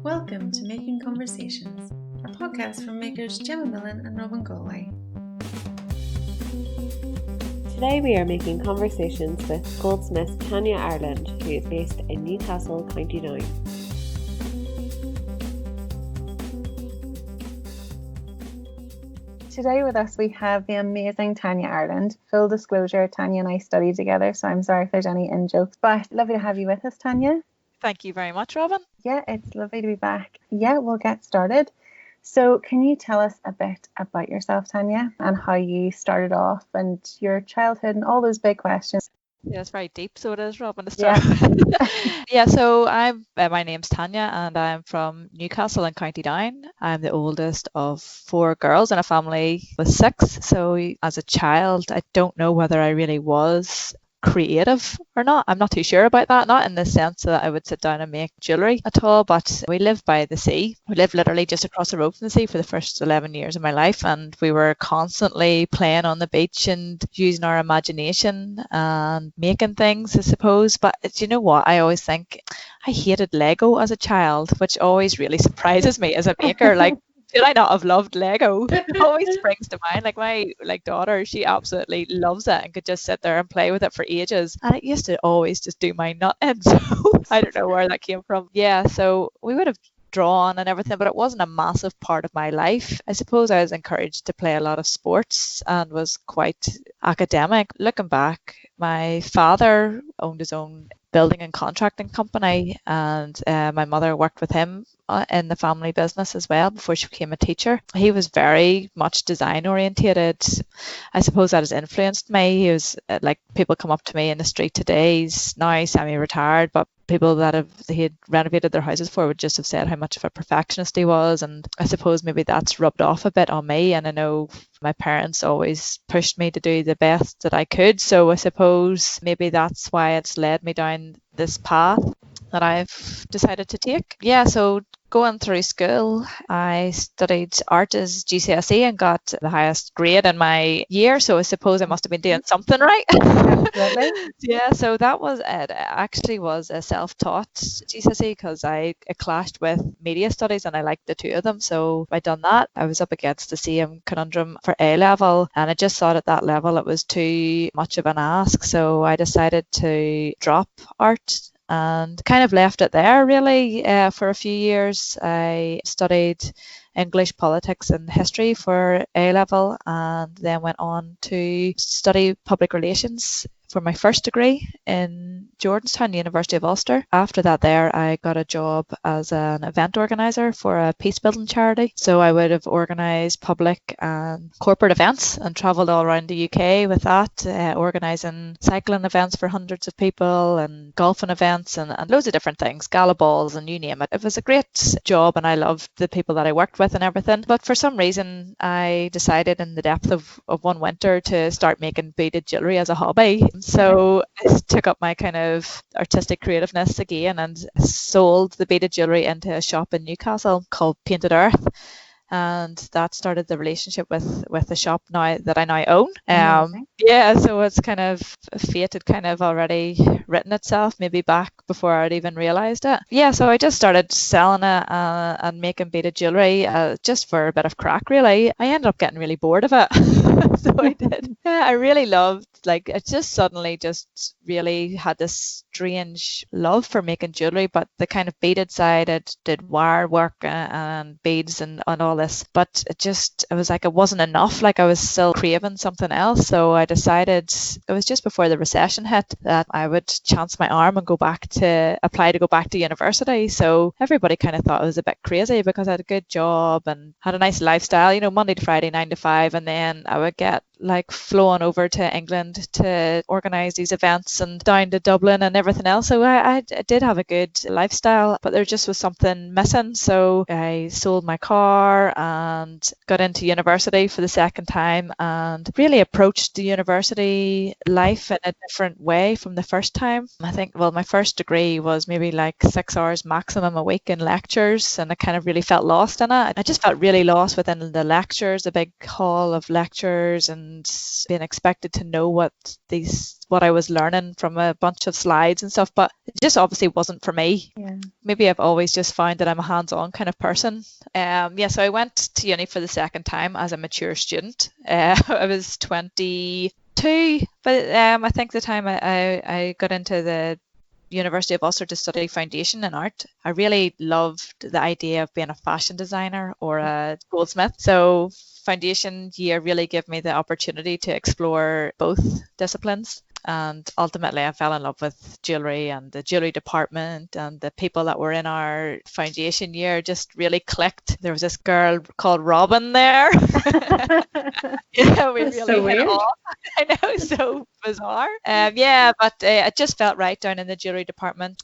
Welcome to Making Conversations, a podcast from makers Gemma Millen and Robin Galway. Today we are making conversations with Goldsmith Tanya Ireland, who is based in Newcastle, County Down. Today with us we have the amazing Tanya Ireland. Full disclosure, Tanya and I studied together, so I'm sorry if there's any in-jokes, but lovely to have you with us, Tanya. Thank you very much, Robin. Yeah, it's lovely to be back. Yeah, we'll get started. So can you tell us a bit about yourself, Tanya, and how you started off and your childhood and all those big questions? Yeah, it's very deep, so it is, Robin, to start. Yeah, so my name's Tanya and I'm from Newcastle in County Down. I'm the oldest of 4 girls in a family with 6. So as a child, I don't know whether I really was creative or not. I'm not too sure about that, not in the sense that I would sit down and make jewellery at all, but we lived by the sea. We lived literally just across the road from the sea for the first 11 years of my life, and we were constantly playing on the beach and using our imagination and making things, I suppose. But do you know what? I always think I hated Lego as a child, which always really surprises me as a maker. Like, should I not have loved Lego? It always springs to mind. Like my daughter, she absolutely loves it and could just sit there and play with it for ages. And it used to always just do my nut in. So I don't know where that came from. Yeah, so we would have drawn and everything, but it wasn't a massive part of my life. I suppose I was encouraged to play a lot of sports and was quite academic. Looking back, my father owned his own building and contracting company, and my mother worked with him in the family business as well before she became a teacher. He was very much design orientated. I suppose that has influenced me. He was like, people come up to me in the street today, he's now semi-retired, but people that he had renovated their houses for would just have said how much of a perfectionist he was, and I suppose maybe that's rubbed off a bit on me. And I know my parents always pushed me to do the best that I could, so I suppose maybe that's why it's led me down this path that I've decided to take. Yeah, so going through school, I studied art as GCSE and got the highest grade in my year, so I suppose I must have been doing something right. Absolutely. Yeah, so that was it. It actually was a self-taught GCSE because it clashed with media studies and I liked the two of them, so I done that. I was up against the same conundrum for A level, and I just thought at that level it was too much of an ask, so I decided to drop art and kind of left it there really for a few years. I studied English, politics and history for A level, and then went on to study public relations for my first degree in Jordanstown, University of Ulster. After that there, I got a job as an event organiser for a peace building charity. So I would have organised public and corporate events and travelled all around the UK with that, organising cycling events for hundreds of people and golfing events and loads of different things, gala balls and you name it. It was a great job and I loved the people that I worked with and everything. But for some reason, I decided in the depth of one winter to start making beaded jewellery as a hobby. So I took up my kind of artistic creativeness again and sold the beaded jewellery into a shop in Newcastle called Painted Earth. And that started the relationship with the shop now that I now own. Yeah, so it's kind of fate had kind of already written itself, maybe back before I'd even realised it. Yeah, so I just started selling it and making beaded jewellery just for a bit of crack, really. I ended up getting really bored of it. So I did. Yeah, I really loved, like, it just suddenly just really had this strange love for making jewellery, but the kind of beaded side, I did wire work and beads and all this, but it was like it wasn't enough. Like I was still craving something else, so I decided, it was just before the recession hit, that I would chance my arm and apply to go back to university. So everybody kind of thought I was a bit crazy because I had a good job and had a nice lifestyle, Monday to Friday 9 to 5, and then I would get like flown over to England to organise these events and down to Dublin and everything else. So I did have a good lifestyle, but there just was something missing. So I sold my car and got into university for the second time and really approached the university life in a different way from the first time. I think, well, my first degree was maybe like 6 hours maximum a week in lectures, and I kind of really felt lost in it. I just felt really lost within the lectures, the big hall of lectures, and and being expected to know what I was learning from a bunch of slides and stuff, but it just obviously wasn't for me. Yeah. Maybe I've always just found that I'm a hands-on kind of person. So I went to uni for the second time as a mature student. I was 22, but I think the time I got into the University of Ulster to study foundation in art. I really loved the idea of being a fashion designer or a goldsmith. So foundation year really gave me the opportunity to explore both disciplines. And ultimately, I fell in love with jewellery and the jewellery department, and the people that were in our foundation year just really clicked. There was this girl called Robin there. Yeah, we That's really so hit weird. it off. I know, so bizarre. But it just felt right down in the jewellery department.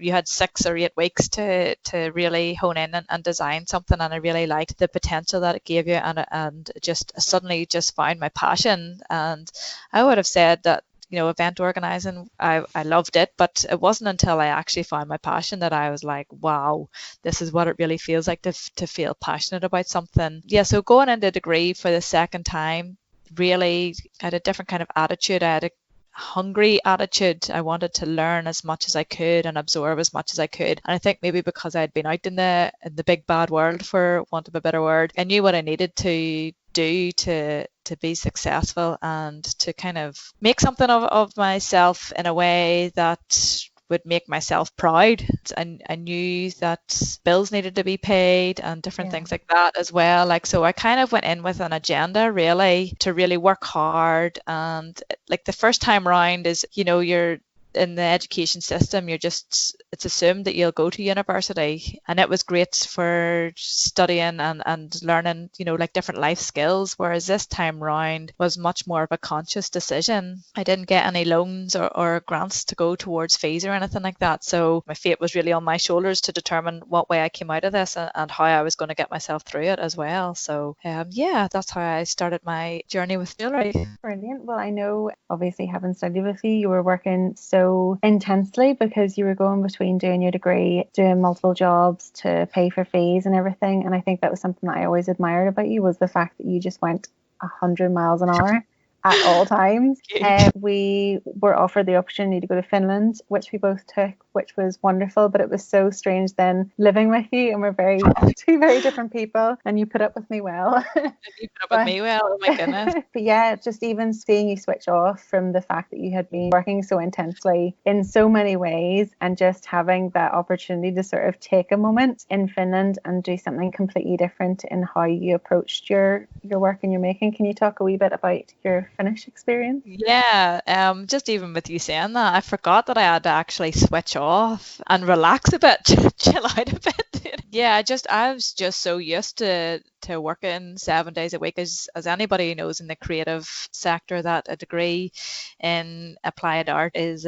You had 6 or 8 weeks to really hone in and design something, and I really liked the potential that it gave you, and just suddenly just found my passion. And I would have said that, event organizing, I loved it, but it wasn't until I actually found my passion that I was like, wow, this is what it really feels like to feel passionate about something. Yeah, so going into degree for the second time, really I had a different kind of attitude. I had a hungry attitude. I wanted to learn as much as I could and absorb as much as I could. And I think maybe because I'd been out in the big bad world, for want of a better word, I knew what I needed to do to be successful and to kind of make something of myself in a way that would make myself proud. And I knew that bills needed to be paid and different things like that as well. So I kind of went in with an agenda really to really work hard. And like the first time round is, you're in the education system, it's assumed that you'll go to university, and it was great for studying and learning, like different life skills, whereas this time round was much more of a conscious decision. I didn't get any loans or grants to go towards fees or anything like that, so my fate was really on my shoulders to determine what way I came out of this and how I was going to get myself through it as well. So that's how I started my journey with jewellery. Brilliant. Well, I know obviously having studied with you were working so intensely because you were going between doing your degree, doing multiple jobs to pay for fees and everything. And I think that was something that I always admired about you, was the fact that you just went 100 miles an hour at all times. We were offered the opportunity to go to Finland, which we both took, which was wonderful, but it was so strange then living with you, and we're two very different people, and you put up with me well. You put up with me well, oh my goodness. But yeah, just even seeing you switch off from the fact that you had been working so intensely in so many ways, and just having that opportunity to sort of take a moment in Finland and do something completely different in how you approached your work and your making. Can you talk a wee bit about your Finnish experience? Yeah, just even with you saying that, I forgot that I had to actually switch off and relax a bit, chill out a bit. Yeah, I was just so used to working 7 days a week, as anybody knows in the creative sector, that a degree in applied art is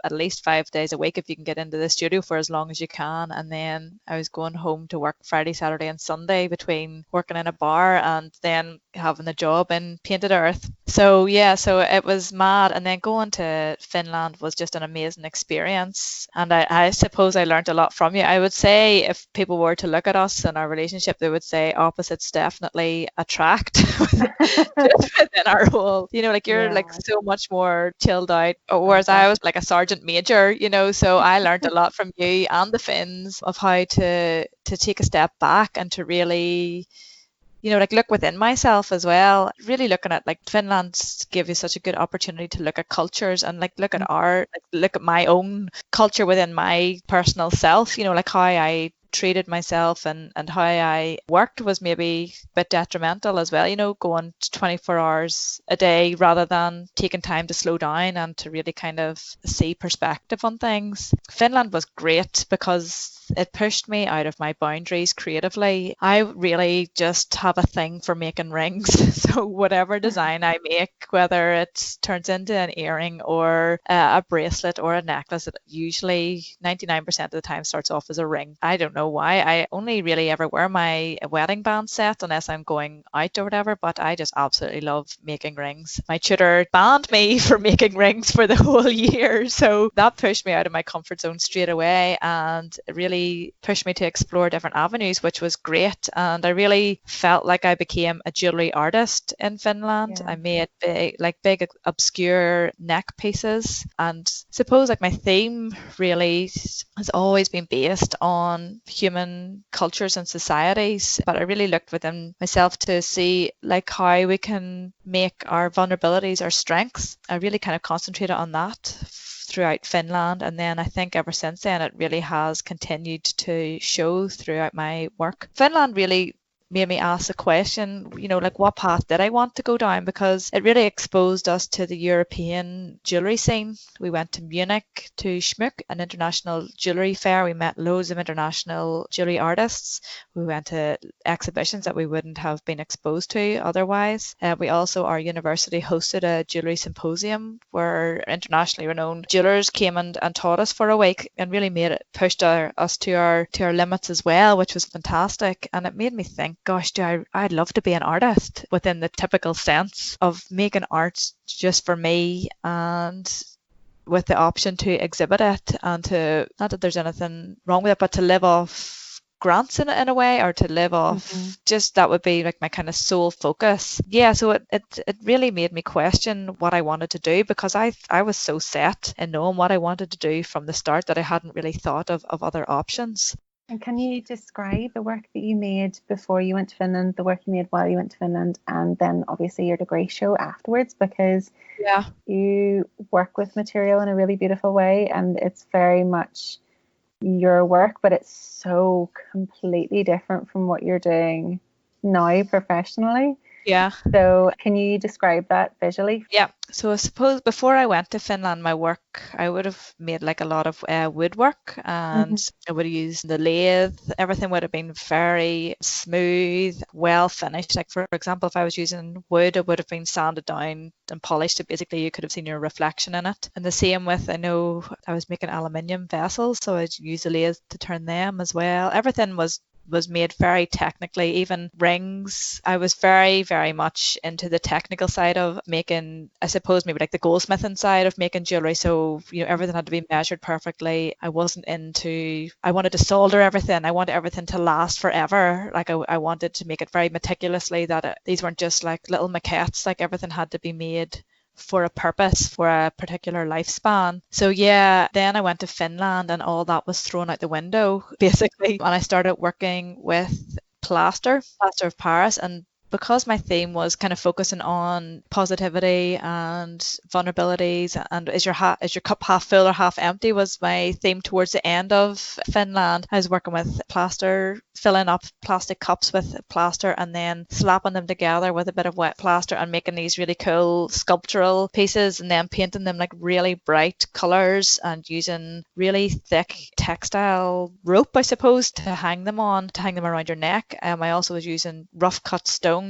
at least 5 days a week if you can get into the studio for as long as you can. And then I was going home to work Friday, Saturday and Sunday between working in a bar and then having a job in painted earth. So it was mad. And then going to Finland was just an amazing experience, and I suppose I learned a lot from you. I would say if people were to look at us and our relationship, they would say opposites definitely attract just within our role. You're like so much more chilled out, whereas I was like a sergeant major, so I learned a lot from you and the Finns of how to take a step back and to really look within myself as well. Really looking at Finland gave you such a good opportunity to look at cultures and look at my own culture within my personal self, how I treated myself and how I worked was maybe a bit detrimental as well, going 24 hours a day rather than taking time to slow down and to really kind of see perspective on things. Finland was great because it pushed me out of my boundaries creatively. I really just have a thing for making rings. So whatever design I make, whether it turns into an earring or a bracelet or a necklace, it usually 99% of the time starts off as a ring. I don't know why. I only really ever wear my wedding band set unless I'm going out or whatever, but I just absolutely love making rings. My tutor banned me for making rings for the whole year, so that pushed me out of my comfort zone straight away and really really pushed me to explore different avenues, which was great. And I really felt like I became a jewelry artist in Finland. Yeah. I made big obscure neck pieces, and suppose like my theme really has always been based on human cultures and societies. But I really looked within myself to see like how we can make our vulnerabilities our strengths. I really kind of concentrated on that throughout Finland, and then I think ever since then it really has continued to show throughout my work. Finland really made me ask the question, like what path did I want to go down? Because it really exposed us to the European jewellery scene. We went to Munich to Schmuck, an international jewellery fair. We met loads of international jewellery artists. We went to exhibitions that we wouldn't have been exposed to otherwise. Our university hosted a jewellery symposium where internationally renowned jewellers came and taught us for a week, and really pushed us to our limits as well, which was fantastic. And it made me think, gosh, I'd love to be an artist within the typical sense of making art just for me, and with the option to exhibit it, and to, not that there's anything wrong with it, but to live off grants in a way, or to live off just that would be like my kind of sole focus. Yeah, so it really made me question what I wanted to do, because I was so set in knowing what I wanted to do from the start that I hadn't really thought of other options. And can you describe the work that you made before you went to Finland, the work you made while you went to Finland, and then obviously your degree show afterwards? Because you work with material in a really beautiful way, and it's very much your work, but it's so completely different from what you're doing now professionally. Yeah. So can you describe that visually? Yeah. So I suppose before I went to Finland, my work, I would have made like a lot of woodwork, and I would have used the lathe. Everything would have been very smooth, well finished. Like for example, if I was using wood, it would have been sanded down and polished. So basically you could have seen your reflection in it. And the same with, I know I was making aluminium vessels, so I'd use the lathe to turn them as well. Everything was made very technically, even rings. I was very, very much into the technical side of making, I suppose maybe like the goldsmithing side of making jewelry. So, everything had to be measured perfectly. I wanted to solder everything. I wanted everything to last forever. Like I wanted to make it very meticulously, that these weren't just like little maquettes. Like everything had to be made for a purpose, for a particular lifespan. So yeah, then I went to Finland and all that was thrown out the window basically, and I started working with plaster of Paris. And because my theme was kind of focusing on positivity and vulnerabilities, and is your cup half full or half empty, was my theme towards the end of Finland. I was working with plaster, filling up plastic cups with plaster and then slapping them together with a bit of wet plaster and making these really cool sculptural pieces, and then painting them like really bright colours and using really thick textile rope, I suppose, to hang them around your neck. I also was using rough cut stones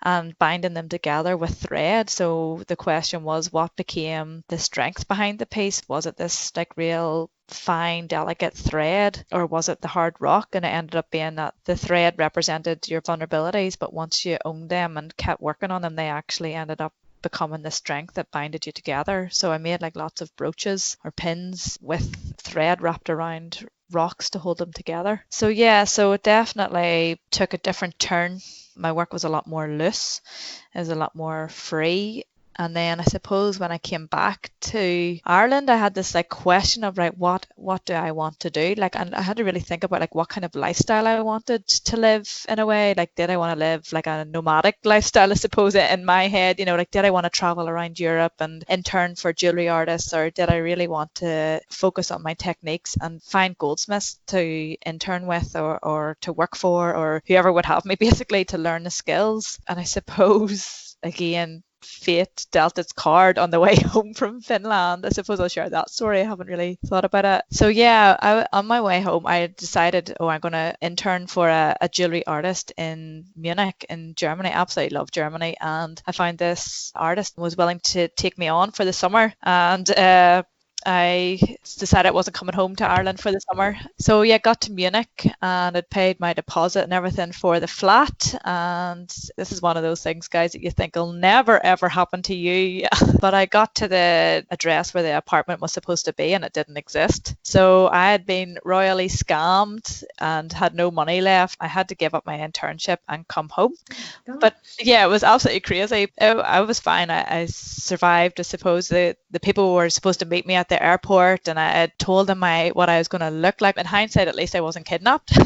and binding them together with thread. So the question was, what became the strength behind the piece? Was it this like real fine, delicate thread, or was it the hard rock? And it ended up being that the thread represented your vulnerabilities, but once you owned them and kept working on them, they actually ended up becoming the strength that binded you together. So I made like lots of brooches or pins with thread wrapped around rocks to hold them together. So yeah, so it definitely took a different turn. My work was a lot more loose, it was a lot more free. And then I suppose when I came back to Ireland, I had this like question of, right, what do I want to do? Like, and I had to really think about like what kind of lifestyle I wanted to live in a way. Like, did I want to live like a nomadic lifestyle, I suppose, in my head, like, did I want to travel around Europe and intern for jewelry artists, or did I really want to focus on my techniques and find goldsmiths to intern with or to work for, or whoever would have me basically to learn the skills? And I suppose, again, fate dealt its card on the way home from Finland. I suppose I'll share that story. I haven't really thought about it. So yeah, on my way home, I decided, I'm going to intern for a jewelry artist in Munich in Germany. I absolutely love Germany. And I found this artist was willing to take me on for the summer. And I decided I wasn't coming home to Ireland for the summer. So yeah, got to Munich and I'd paid my deposit and everything for the flat. And this is one of those things, guys, that you think will never ever happen to you. But I got to the address where the apartment was supposed to be and it didn't exist. So I had been royally scammed and had no money left. I had to give up my internship and come home. But yeah, it was absolutely crazy. I was fine. I survived. I suppose the people were supposed to meet me at the airport, and I had told them what I was going to look like. In hindsight, at least I wasn't kidnapped.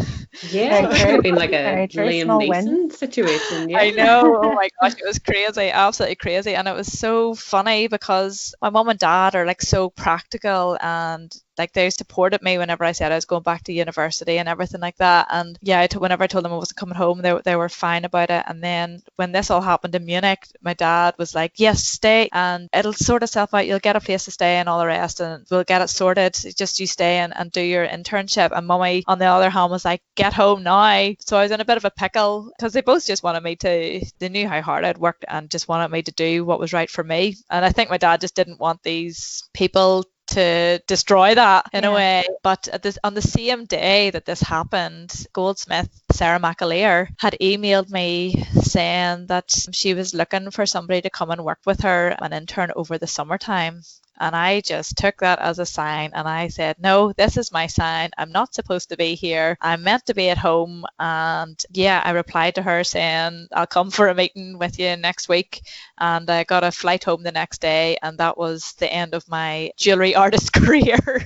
Yeah, it could have been like a Very Liam small win. Neeson situation. Yeah. I know. Oh my gosh, it was crazy, absolutely crazy. And it was so funny because my mum and dad are like so practical, and like they supported me whenever I said I was going back to university and everything like that. And yeah, whenever I told them I wasn't coming home, they were fine about it. And then when this all happened in Munich, my dad was like, yes, stay and it'll sort itself out. You'll get a place to stay and all the rest, and we'll get it sorted. Just you stay and do your internship. And mummy, on the other hand, was like, get home now. So I was in a bit of a pickle because they both just wanted me they knew how hard I'd worked and just wanted me to do what was right for me. And I think my dad just didn't want these people to destroy that in a way. But on the same day that this happened, Goldsmith Sarah McAleer had emailed me saying that she was looking for somebody to come and work with her, an intern, over the summertime. And I just took that as a sign and I said, no, this is my sign. I'm not supposed to be here. I'm meant to be at home. And yeah, I replied to her saying, I'll come for a meeting with you next week. And I got a flight home the next day. And that was the end of my jewellery artist career.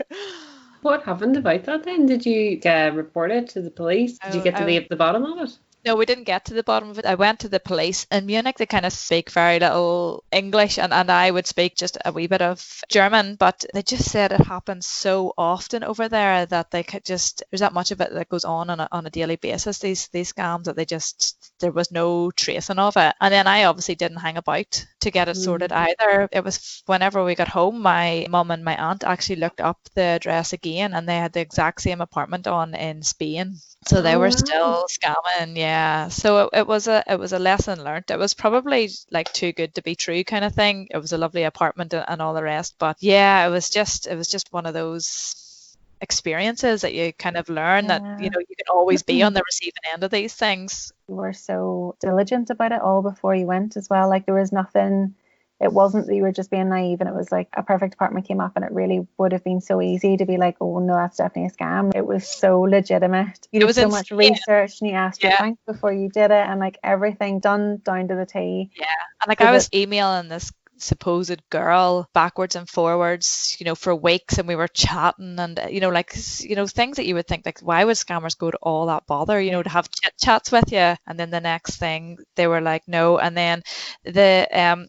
What happened about that then? Did you report it to the police? Did you get to the bottom of it? No, we didn't get to the bottom of it. I went to the police in Munich. They kind of speak very little English, and I would speak just a wee bit of German, but they just said it happens so often over there that they could just, there's that much of it that goes on a daily basis, these scams, that there was no tracing of it. And then I obviously didn't hang about to get it sorted either. It was whenever we got home, my mum and my aunt actually looked up the address again, and they had the exact same apartment in Spain. So they were still scamming, yeah. So it was a lesson learnt. It was probably like too good to be true kind of thing. It was a lovely apartment and all the rest, but yeah, it was just one of those experiences that you kind of learn that you can always be on the receiving end of these things. You were so diligent about it all before you went as well. Like there was nothing. It wasn't that you were just being naive and it was like a perfect apartment came up and it really would have been so easy to be like, oh no, that's definitely a scam. It was so legitimate. You did so much research and you asked your bank before you did it, and like everything done down to the T. Yeah, and like I was emailing this supposed girl backwards and forwards, for weeks, and we were chatting, and things that you would think, like, why would scammers go to all that bother, to have chit chats with you? And then the next thing they were like, no. And then the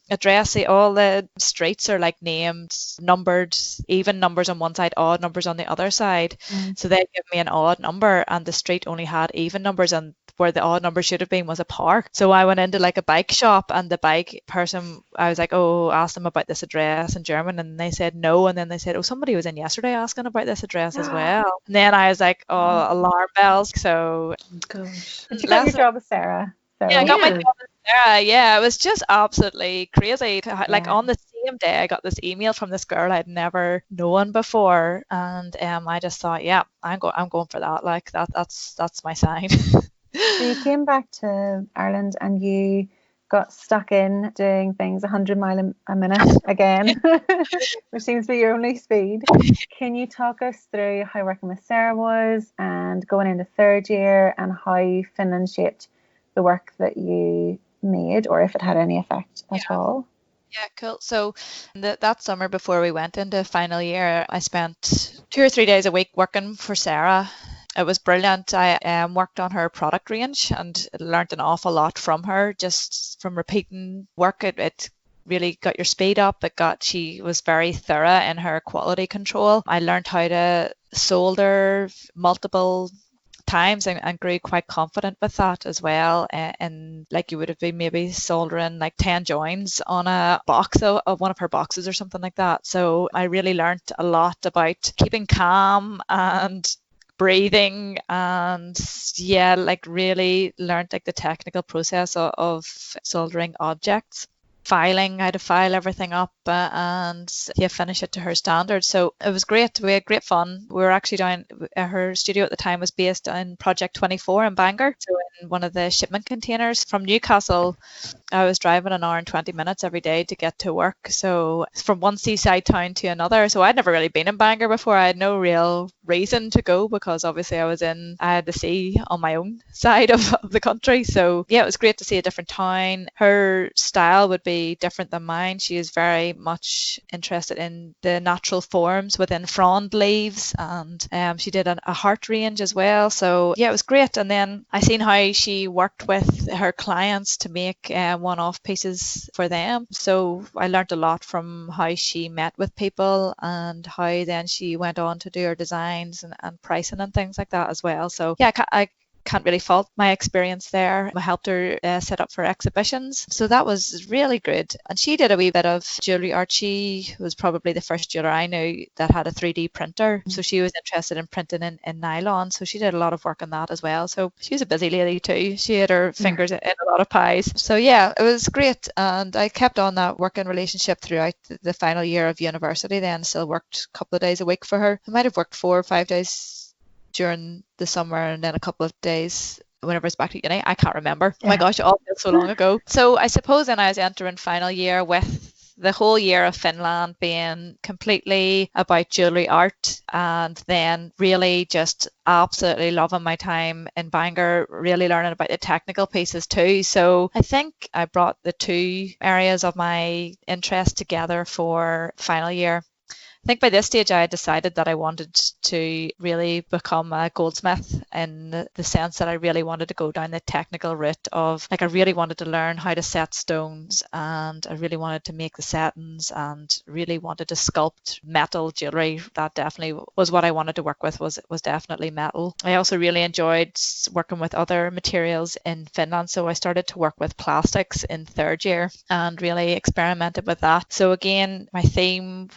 address, all the streets are like named, numbered, even numbers on one side, odd numbers on the other side. So they give me an odd number and the street only had even numbers, and where the odd number should have been was a park. So I went into like a bike shop, and the bike person, I was like, asked them about this address in German, and they said no. And then they said, somebody was in yesterday asking about this address as well. And then I was like, alarm bells. So gosh. But you got your job with Sarah. So. Yeah, I got my job with Sarah. Yeah, it was just absolutely crazy. Like on the same day, I got this email from this girl I'd never known before, and I just thought, yeah, I'm going for that. Like that's my sign. So you came back to Ireland and you got stuck in doing things 100 miles a minute again, which seems to be your only speed. Can you talk us through how working with Sarah was and going into third year, and how Finland shaped the work that you made, or if it had any effect at all? Yeah, cool. So that summer before we went into final year, I spent 2 or 3 days a week working for Sarah. It was brilliant. I worked on her product range and learned an awful lot from her, just from repeating work. It really got your speed up. She was very thorough in her quality control. I learned how to solder multiple times and grew quite confident with that as well. And like you would have been maybe soldering like 10 joins on a box of one of her boxes or something like that. So I really learned a lot about keeping calm and breathing, and really learned like the technical process of soldering objects. filing, how to file everything up, and finish it to her standards. So it was great. We had great fun. We were actually down, her studio at the time was based in Project 24 in Bangor, so in one of the shipment containers from Newcastle. I was driving an hour and 20 minutes every day to get to work. So from one seaside town to another. So I'd never really been in Bangor before. I had no real reason to go because obviously I had the sea on my own side of the country. So yeah, it was great to see a different town. Her style would be different than mine. She is very much interested in the natural forms within frond leaves, and she did a heart range as well. So yeah, it was great. And then I seen how she worked with her clients to make one-off pieces for them. So I learned a lot from how she met with people and how then she went on to do her designs and pricing and things like that as well. So yeah, I can't really fault my experience there. I helped her set up for exhibitions. So that was really good. And she did a wee bit of jewellery art. She was probably the first jeweller I knew that had a 3D printer. So she was interested in printing in nylon. So she did a lot of work on that as well. So she was a busy lady too. She had her fingers in a lot of pies. So yeah, it was great. And I kept on that working relationship throughout the final year of university then. Still worked a couple of days a week for her. I might have worked 4 or 5 days during the summer and then a couple of days whenever I was back to uni. I can't remember. Oh my gosh, it all feels so long ago. So I suppose then I was entering final year with the whole year of Finland being completely about jewellery art, and then really just absolutely loving my time in Bangor, really learning about the technical pieces too. So I think I brought the two areas of my interest together for final year. I think by this stage I had decided that I wanted to really become a goldsmith, in the sense that I really wanted to go down the technical route of, like, I really wanted to learn how to set stones, and I really wanted to make the settings, and really wanted to sculpt metal jewellery. That definitely was what I wanted to work with, was definitely metal. I also really enjoyed working with other materials in Finland, so I started to work with plastics in third year and really experimented with that. So again, my theme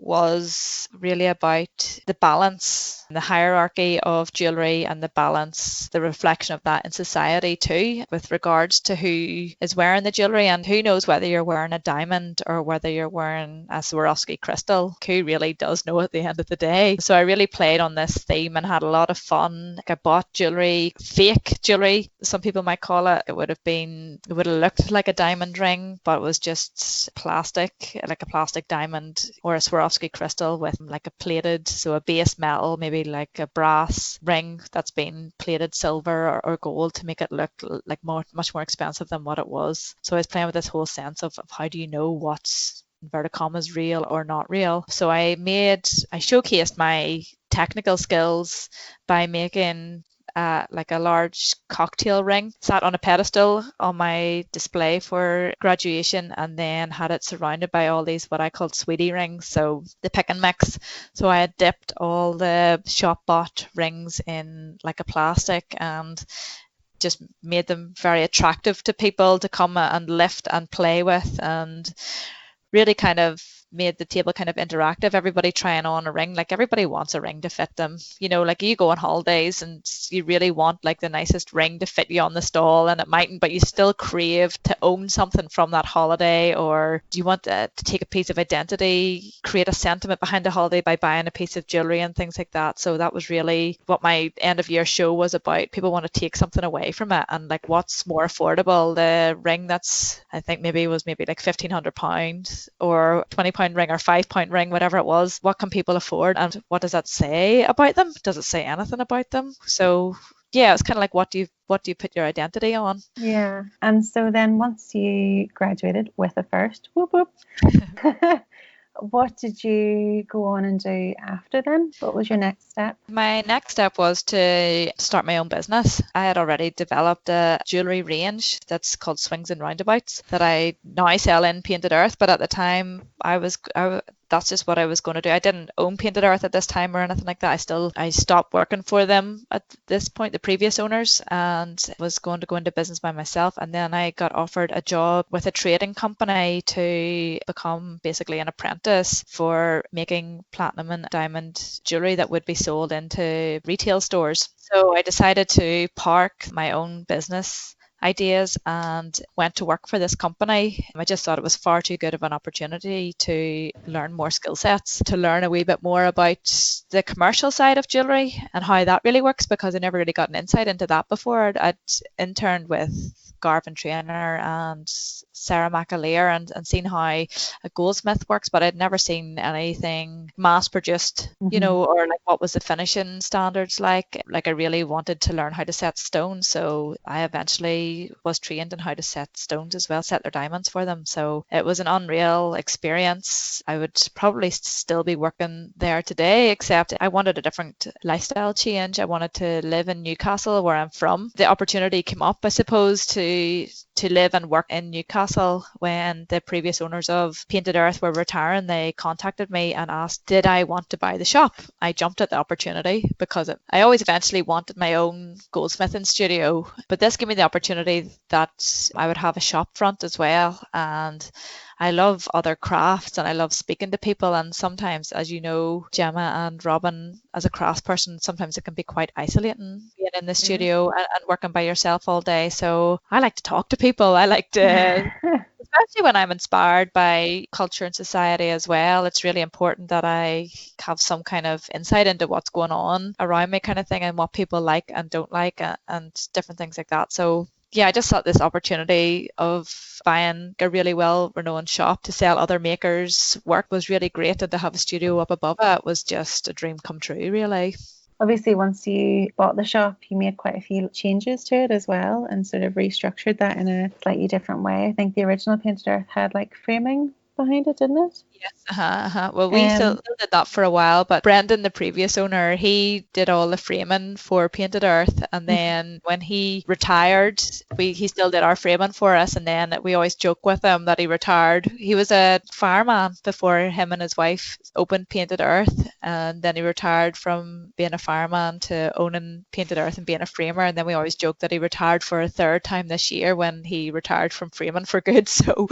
was really about the balance, the hierarchy of jewellery, and the balance, the reflection of that in society too, with regards to who is wearing the jewellery. And who knows whether you're wearing a diamond or whether you're wearing a Swarovski crystal? Who really does know at the end of the day? So I really played on this theme and had a lot of fun. Like, I bought jewellery, fake jewellery, some people might call it. It would have looked like a diamond ring, but it was just plastic, like a plastic diamond or a Swarovski crystal with like a plated, so a base metal, maybe like a brass ring that's been plated silver or gold to make it look like much more expensive than what it was. So I was playing with this whole sense of how do you know what's, inverted commas, real or not real. So I showcased my technical skills by making like a large cocktail ring, sat on a pedestal on my display for graduation, and then had it surrounded by all these what I called sweetie rings, so the pick and mix. So I had dipped all the shop bought rings in like a plastic and just made them very attractive to people to come and lift and play with, and really kind of made the table kind of interactive. Everybody trying on a ring, like everybody wants a ring to fit them, you know, like you go on holidays and you really want like the nicest ring to fit you on the stall, and it mightn't, but you still crave to own something from that holiday. Or do you want to take a piece of identity, create a sentiment behind the holiday by buying a piece of jewelry and things like that. So that was really what my end of year show was about. People want to take something away from it, and like, what's more affordable, the ring that's, I think maybe like £1,500 or £20 ring or £5 ring, whatever it was. What can people afford, and what does that say about them? Does it say anything about them? So yeah, it's kind of like, what do you put your identity on? Yeah. And so then once you graduated with a first, whoop whoop, what did you go on and do after then? What was your next step? My next step was to start my own business. I had already developed a jewellery range that's called Swings and Roundabouts that I now sell in Painted Earth, but at the time that's just what I was going to do. I didn't own Painted Earth at this time or anything like that. I stopped working for them at this point, the previous owners, and was going to go into business by myself. And then I got offered a job with a trading company to become basically an apprentice for making platinum and diamond jewellery that would be sold into retail stores. So I decided to park my own business ideas and went to work for this company. I just thought it was far too good of an opportunity to learn more skill sets, to learn a wee bit more about the commercial side of jewellery and how that really works, because I never really got an insight into that before. I'd interned with Garvin Trainer and Sarah McAleer and seen how a Goldsmith works, but I'd never seen anything mass produced, or like what was the finishing standards like. Like I really wanted to learn how to set stones, so I eventually was trained in how to set stones as well, set their diamonds for them. So it was an unreal experience. I would probably still be working there today, except I wanted a different lifestyle change. I wanted to live in Newcastle, where I'm from. The opportunity came up, I suppose, to live and work in Newcastle when the previous owners of Painted Earth were retiring. They contacted me and asked, did I want to buy the shop? I jumped at the opportunity because I always eventually wanted my own goldsmithing studio, but this gave me the opportunity that I would have a shop front as well. And I love other crafts and I love speaking to people, and sometimes, as you know, Gemma and Robin, as a craftsperson, sometimes it can be quite isolating being in the studio and working by yourself all day. So I like to talk to people. I like to, especially when I'm inspired by culture and society as well. It's really important that I have some kind of insight into what's going on around me, kind of thing, and what people like and don't like, and different things like that. So yeah, I just thought this opportunity of buying a really well-renowned shop to sell other makers' work was really great, and to have a studio up above it was just a dream come true, really. Obviously, once you bought the shop, you made quite a few changes to it as well and sort of restructured that in a slightly different way. I think the original Painted Earth had like framing behind it, didn't it? Yes. Well, we still did that for a while, but Brendan, the previous owner, he did all the framing for Painted Earth, and then when he retired, he still did our framing for us. And then we always joke with him that he retired. He was a fireman before him and his wife opened Painted Earth, and then he retired from being a fireman to owning Painted Earth and being a framer. And then we always joke that he retired for a third time this year when he retired from framing for good. So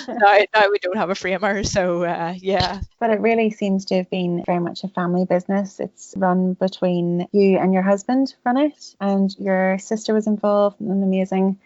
now we don't have a framer. So yeah. But it really seems to have been very much a family business. It's run between you and your husband run it, and your sister was involved, and an amazing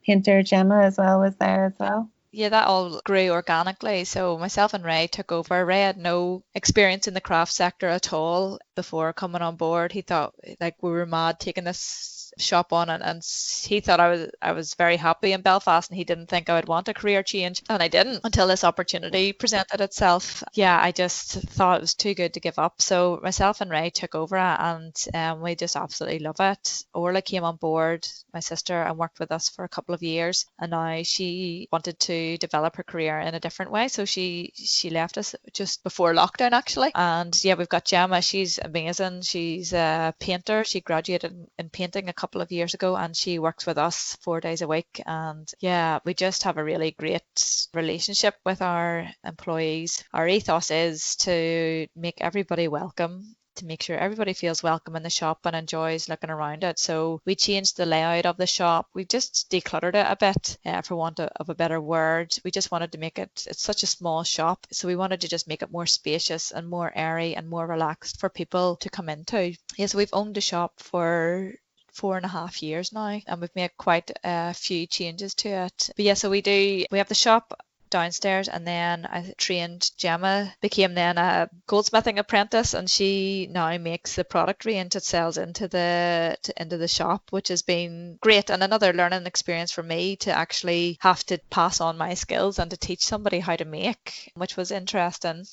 painter, Gemma, as well, was there as well. Yeah, that all grew organically. So myself and Ray took over. Ray had no experience in the craft sector at all before coming on board. He thought like we were mad taking this shop on, and he thought I was very happy in Belfast, and he didn't think I would want a career change, and I didn't until this opportunity presented itself. Yeah, I just thought it was too good to give up. So myself and Ray took over it, and we just absolutely love it. Orla came on board, my sister, and worked with us for a couple of years, and now she wanted to develop her career in a different way, so she left us just before lockdown actually. And yeah, we've got Gemma. She's amazing. She's a painter. She graduated in painting a couple of years ago, and she works with us 4 days a week. And yeah, we just have a really great relationship with our employees. Our ethos is to make everybody welcome, to make sure everybody feels welcome in the shop and enjoys looking around it. So we changed the layout of the shop. We just decluttered it a bit, for want of a better word. We just wanted to make it's such a small shop, so we wanted to just make it more spacious and more airy and more relaxed for people to come into. Yeah, so we've owned the shop for 4.5 years now, and we've made quite a few changes to it. But yeah, so we have the shop downstairs, and then I trained Gemma, became then a goldsmithing apprentice, and she now makes the product range that sells into the shop, which has been great, and another learning experience for me to actually have to pass on my skills and to teach somebody how to make, which was interesting.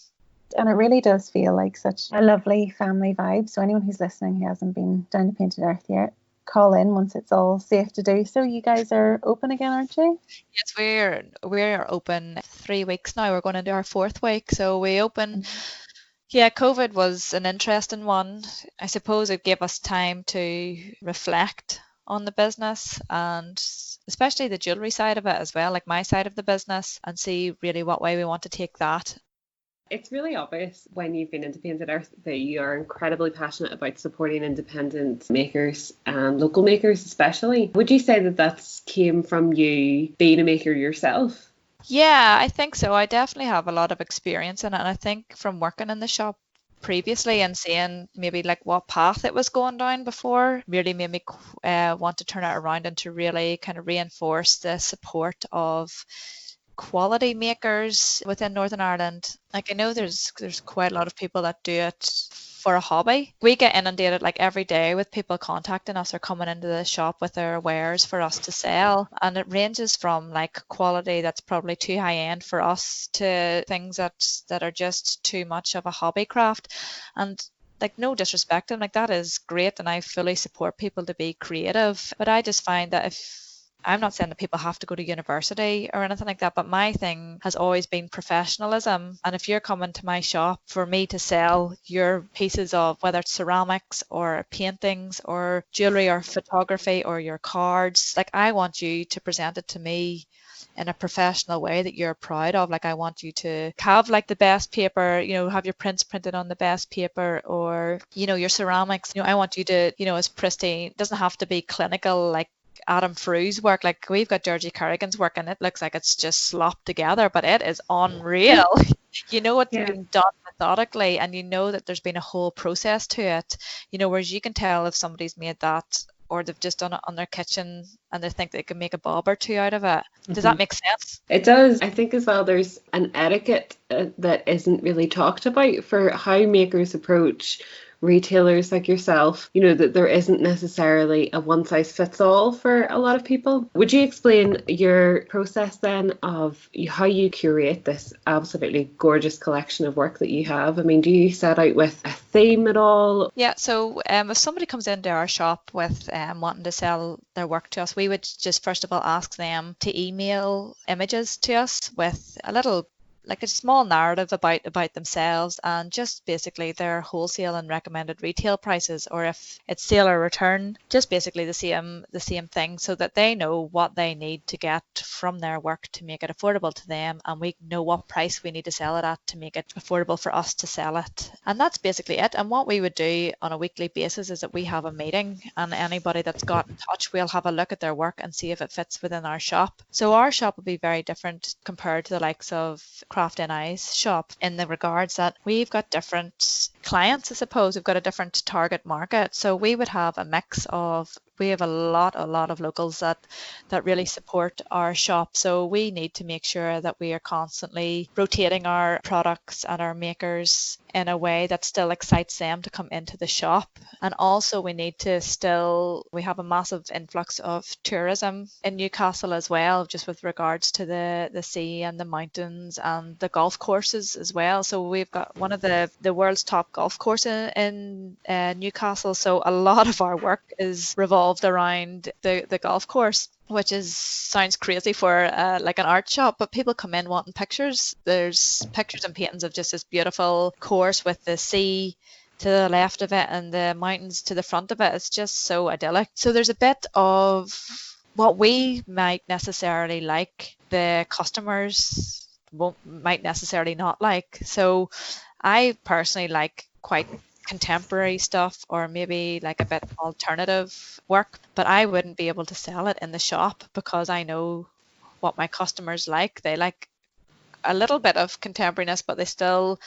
And it really does feel like such a lovely family vibe. So anyone who's listening who hasn't been down to Painted Earth yet, call in once it's all safe to do so. You guys are open again, aren't you? Yes, we're open 3 weeks now. We're going into our 4th week. So we open. Yeah, COVID was an interesting one. I suppose it gave us time to reflect on the business, and especially the jewellery side of it as well, like my side of the business, and see really what way we want to take that. It's really obvious when you've been into Painted Earth that you are incredibly passionate about supporting independent makers and local makers especially. Would you say that came from you being a maker yourself? Yeah, I think so. I definitely have a lot of experience in it, and I think from working in the shop previously and seeing maybe like what path it was going down before really made me want to turn it around and to really kind of reinforce the support of quality makers within Northern Ireland. Like I know there's quite a lot of people that do it for a hobby. We get inundated like every day with people contacting us or coming into the shop with their wares for us to sell, and it ranges from like quality that's probably too high end for us to things that are just too much of a hobby craft. And like no disrespect, and like that is great, and I fully support people to be creative, but I just find that if I'm not saying that people have to go to university or anything like that, but my thing has always been professionalism. And if you're coming to my shop for me to sell your pieces of whether it's ceramics or paintings or jewelry or photography or your cards, like I want you to present it to me in a professional way that you're proud of. Like I want you to have like the best paper, have your prints printed on the best paper, or your ceramics, I want you to, as pristine. It doesn't have to be clinical like Adam Frew's work. Like we've got Georgie Carrigan's work and it looks like it's just slopped together, but it is unreal. It's been done methodically, and that there's been a whole process to it, whereas you can tell if somebody's made that or they've just done it on their kitchen and they think they can make a bob or two out of it. Does that make sense? It does. I think as well there's an etiquette that isn't really talked about for how makers approach retailers like yourself, that there isn't necessarily a one size fits all for a lot of people. Would you explain your process then of how you curate this absolutely gorgeous collection of work that you have? I mean, do you set out with a theme at all? Yeah, so if somebody comes into our shop with wanting to sell their work to us, we would just first of all ask them to email images to us with a little like a small narrative about themselves and just basically their wholesale and recommended retail prices, or if it's sale or return, just basically the same thing, so that they know what they need to get from their work to make it affordable to them, and we know what price we need to sell it at to make it affordable for us to sell it. And that's basically it. And what we would do on a weekly basis is that we have a meeting, and anybody that's got in touch, we'll have a look at their work and see if it fits within our shop. So our shop will be very different compared to the likes of Craft NI's shop in the regards that we've got different clients. I suppose we've got a different target market, so we would have a mix of, we have a lot of locals that really support our shop, so we need to make sure that we are constantly rotating our products and our makers in a way that still excites them to come into the shop. And also we have a massive influx of tourism in Newcastle as well, just with regards to the sea and the mountains and the golf courses as well. So we've got one of the world's top golf courses in Newcastle, so a lot of our work is revolved around the golf course, which sounds crazy for like an art shop, but people come in wanting pictures. There's pictures and paintings of just this beautiful course with the sea to the left of it and the mountains to the front of it. It's just so idyllic. So there's a bit of what we might necessarily like, the customers might necessarily not like. So I personally like quite contemporary stuff, or maybe like a bit alternative work, but I wouldn't be able to sell it in the shop because I know what my customers like. They like a little bit of contemporariness, but they still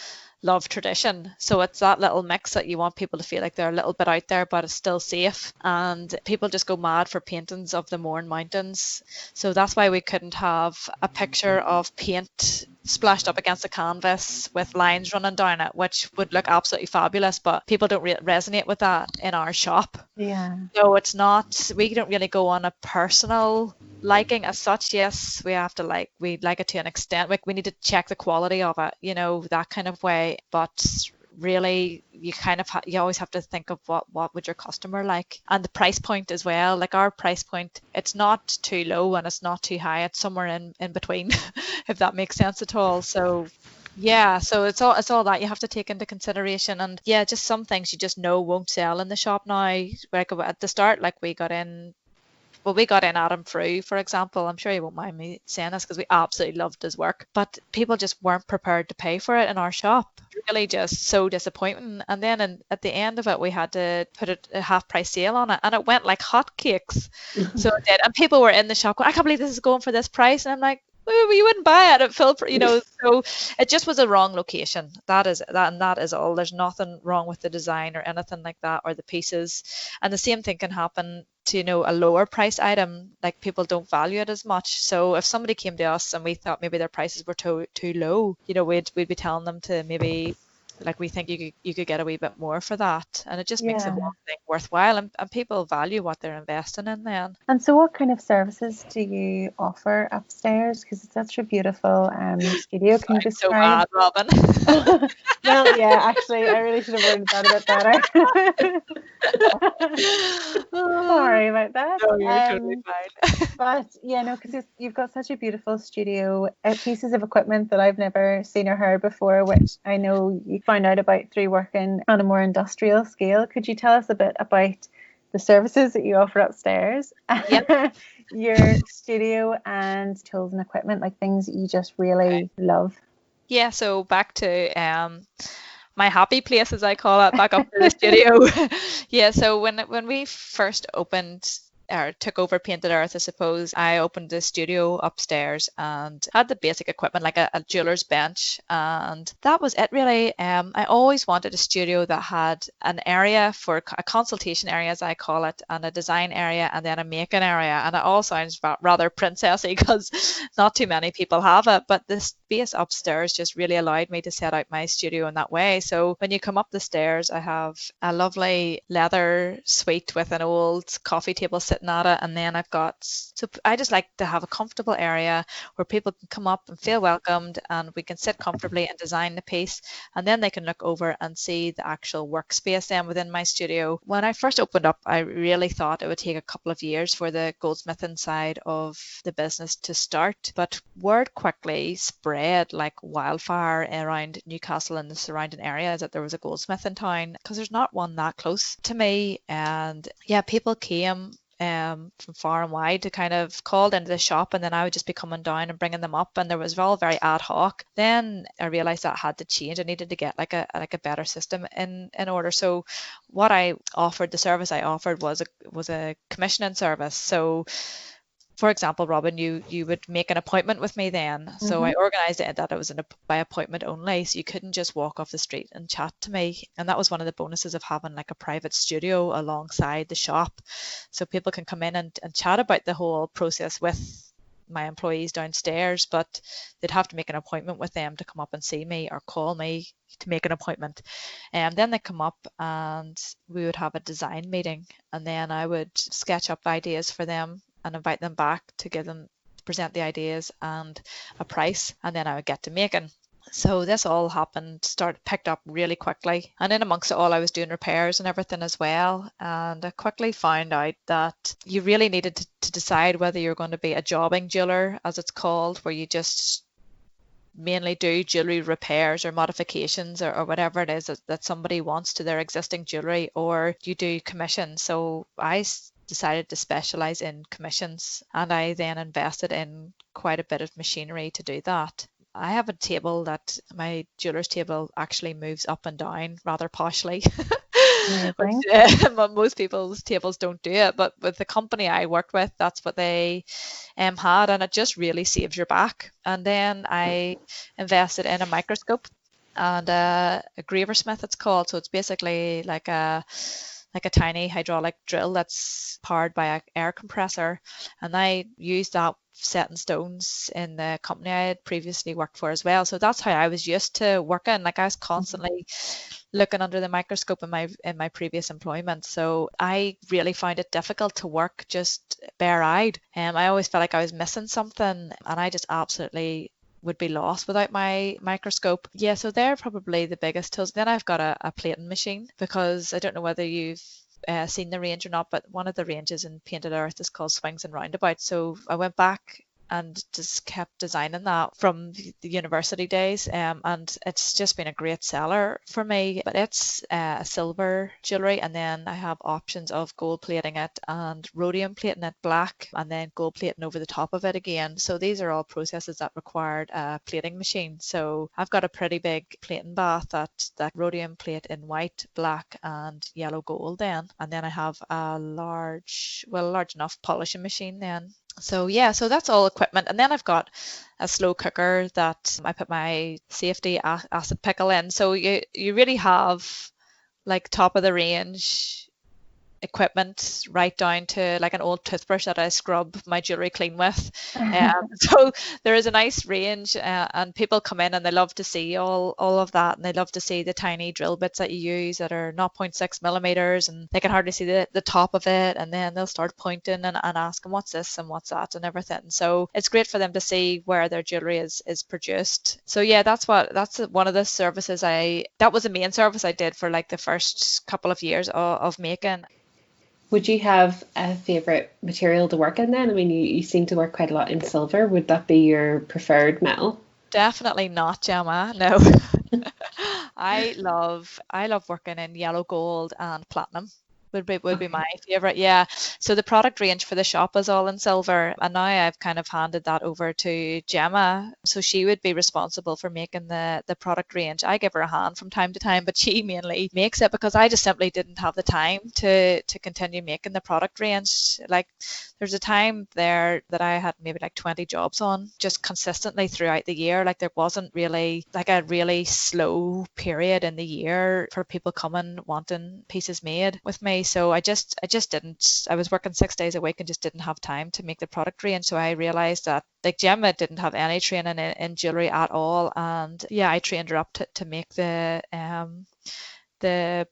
love tradition. So it's that little mix that you want people to feel like they're a little bit out there, but it's still safe. And people just go mad for paintings of the Mourne Mountains. So that's why we couldn't have a picture of paint splashed up against a canvas with lines running down it, which would look absolutely fabulous, but people don't resonate with that in our shop. Yeah. So it's not, we don't really go on a personal liking as such. Yes, we have to we like it to an extent. Like we need to check the quality of it, that kind of way. But really, you kind of you always have to think of what would your customer like, and the price point as well. Like our price point, it's not too low and it's not too high. It's somewhere in between, if that makes sense at all. So yeah, so it's all that you have to take into consideration. And yeah, just some things you just know won't sell in the shop now. Like at the start, like we got in Adam Frew, for example. I'm sure he won't mind me saying this because we absolutely loved his work, but people just weren't prepared to pay for it in our shop. Really just so disappointing. And then at the end of it, we had to put a half price sale on it, and it went like hotcakes. So it did. And people were in the shop going, I can't believe this is going for this price. And I'm like, Well, you wouldn't buy it at full, so it just was a wrong location. That is all. There's nothing wrong with the design or anything like that or the pieces. And the same thing can happen to, a lower price item, like people don't value it as much. So if somebody came to us and we thought maybe their prices were too low, we'd be telling them to maybe, like, we think you could get a wee bit more for that, and it just makes the Yeah. whole thing worthwhile, and people value what they're investing in then. And so what kind of services do you offer upstairs? Because it's such a beautiful studio. Can you I'm so describe? bad, Robin. Well, yeah, actually, I really should have worded that a bit better. Sorry about that. No, you're totally fine. But yeah, no, because you've got such a beautiful studio, pieces of equipment that I've never seen or heard before, which I know you found out about through working on a more industrial scale. Could you tell us a bit about the services that you offer upstairs, your studio, and tools and equipment, like things that you just really love? Yeah, so back to my happy place, as I call it, back up to the studio. Yeah, so when we first opened or took over Painted Earth, I suppose, I opened the studio upstairs and had the basic equipment like a jeweler's bench, and that was it really. I always wanted a studio that had an area for a consultation area, as I call it, and a design area, and then a making area, and it all sounds rather princessy because not too many people have it, but the space upstairs just really allowed me to set out my studio in that way. So when you come up the stairs, I have a lovely leather suite with an old coffee table sitting at it, and then so I just like to have a comfortable area where people can come up and feel welcomed, and we can sit comfortably and design the piece, and then they can look over and see the actual workspace then within my studio. When I first opened up, I really thought it would take a couple of years for the goldsmithing side of the business to start, but word quickly spread like wildfire around Newcastle and the surrounding areas that there was a goldsmith in town, because there's not one that close to me. And yeah, people came from far and wide to kind of called into the shop, and then I would just be coming down and bringing them up, and there was all very ad hoc. Then I realized that had to change. I needed to get like a better system in order. So what I offered, the service I offered was a commissioning service. So for example, Robin, you would make an appointment with me then. So I organised it that it was by appointment only, so you couldn't just walk off the street and chat to me. And that was one of the bonuses of having like a private studio alongside the shop, so people can come in and chat about the whole process with my employees downstairs, but they'd have to make an appointment with them to come up and see me or call me to make an appointment. And then they come up and we would have a design meeting, and then I would sketch up ideas for them and invite them back to present the ideas and a price, and then I would get to making. So this all picked up really quickly, and in amongst it all I was doing repairs and everything as well, and I quickly found out that you really needed to decide whether you're going to be a jobbing jeweler, as it's called, where you just mainly do jewellery repairs or modifications or whatever it is that somebody wants to their existing jewellery, or you do commissions. So I decided to specialise in commissions, and I then invested in quite a bit of machinery to do that. I have a table that my jeweller's table actually moves up and down rather poshly. But most people's tables don't do it, but with the company I worked with, that's what they had, and it just really saves your back. And then I invested in a microscope and a Graversmith, it's called. So it's basically like a tiny hydraulic drill that's powered by an air compressor, and I used that setting stones in the company I had previously worked for as well. So that's how I was used to working. Like I was constantly looking under the microscope in my previous employment. So I really found it difficult to work just bare-eyed. I always felt like I was missing something, and I just absolutely would be lost without my microscope. Yeah, so they're probably the biggest tools. Then I've got a plating machine, because I don't know whether you've seen the range or not, but one of the ranges in Painted Earth is called Swings and Roundabouts. So I went back and just kept designing that from the university days, and it's just been a great seller for me. But it's a silver jewellery, and then I have options of gold plating it and rhodium plating it black, and then gold plating over the top of it again. So these are all processes that required a plating machine. So I've got a pretty big plating bath that rhodium plate in white, black and yellow gold then, and then I have a large enough polishing machine then. So yeah, so that's all equipment. And then I've got a slow cooker that I put my safety acid pickle in. So you really have like top of the range equipment, right down to like an old toothbrush that I scrub my jewelry clean with. So there is a nice range, and people come in and they love to see all of that, and they love to see the tiny drill bits that you use that are 0.6 millimeters, and they can hardly see the top of it, and then they'll start pointing and asking what's this and what's that and everything. So it's great for them to see where their jewelry is produced. So yeah, that's one of the services that was the main service I did for like the first couple of years of making. Would you have a favourite material to work in then? I mean, you seem to work quite a lot in silver. Would that be your preferred metal? Definitely not, Gemma. No. I love working in yellow gold and platinum. Would be my favorite. Yeah. So the product range for the shop is all in silver, and now I've kind of handed that over to Gemma. So she would be responsible for making the product range. I give her a hand from time to time, but she mainly makes it because I just simply didn't have the time to continue making the product range. Like there's a time there that I had maybe like 20 jobs on just consistently throughout the year. Like there wasn't really like a really slow period in the year for people coming wanting pieces made with me. So I just didn't. I was working 6 days a week and just didn't have time to make the product range. So I realized that like Gemma didn't have any training in jewelry at all, and yeah, I trained her up to make the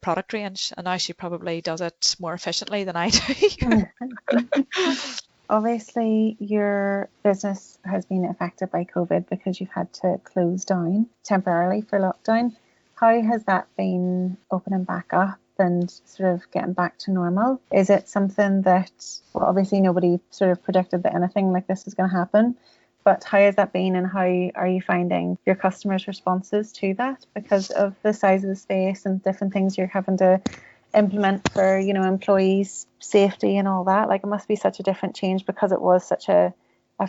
product range, and now she probably does it more efficiently than I do. Obviously, your business has been affected by COVID because you've had to close down temporarily for lockdown. How has that been opening back up and sort of getting back to normal? Is it something that, well, obviously nobody sort of predicted that anything like this was going to happen, but how has that been, and how are you finding your customers' responses to that because of the size of the space and different things you're having to implement for, employees' safety and all that? Like it must be such a different change because it was such a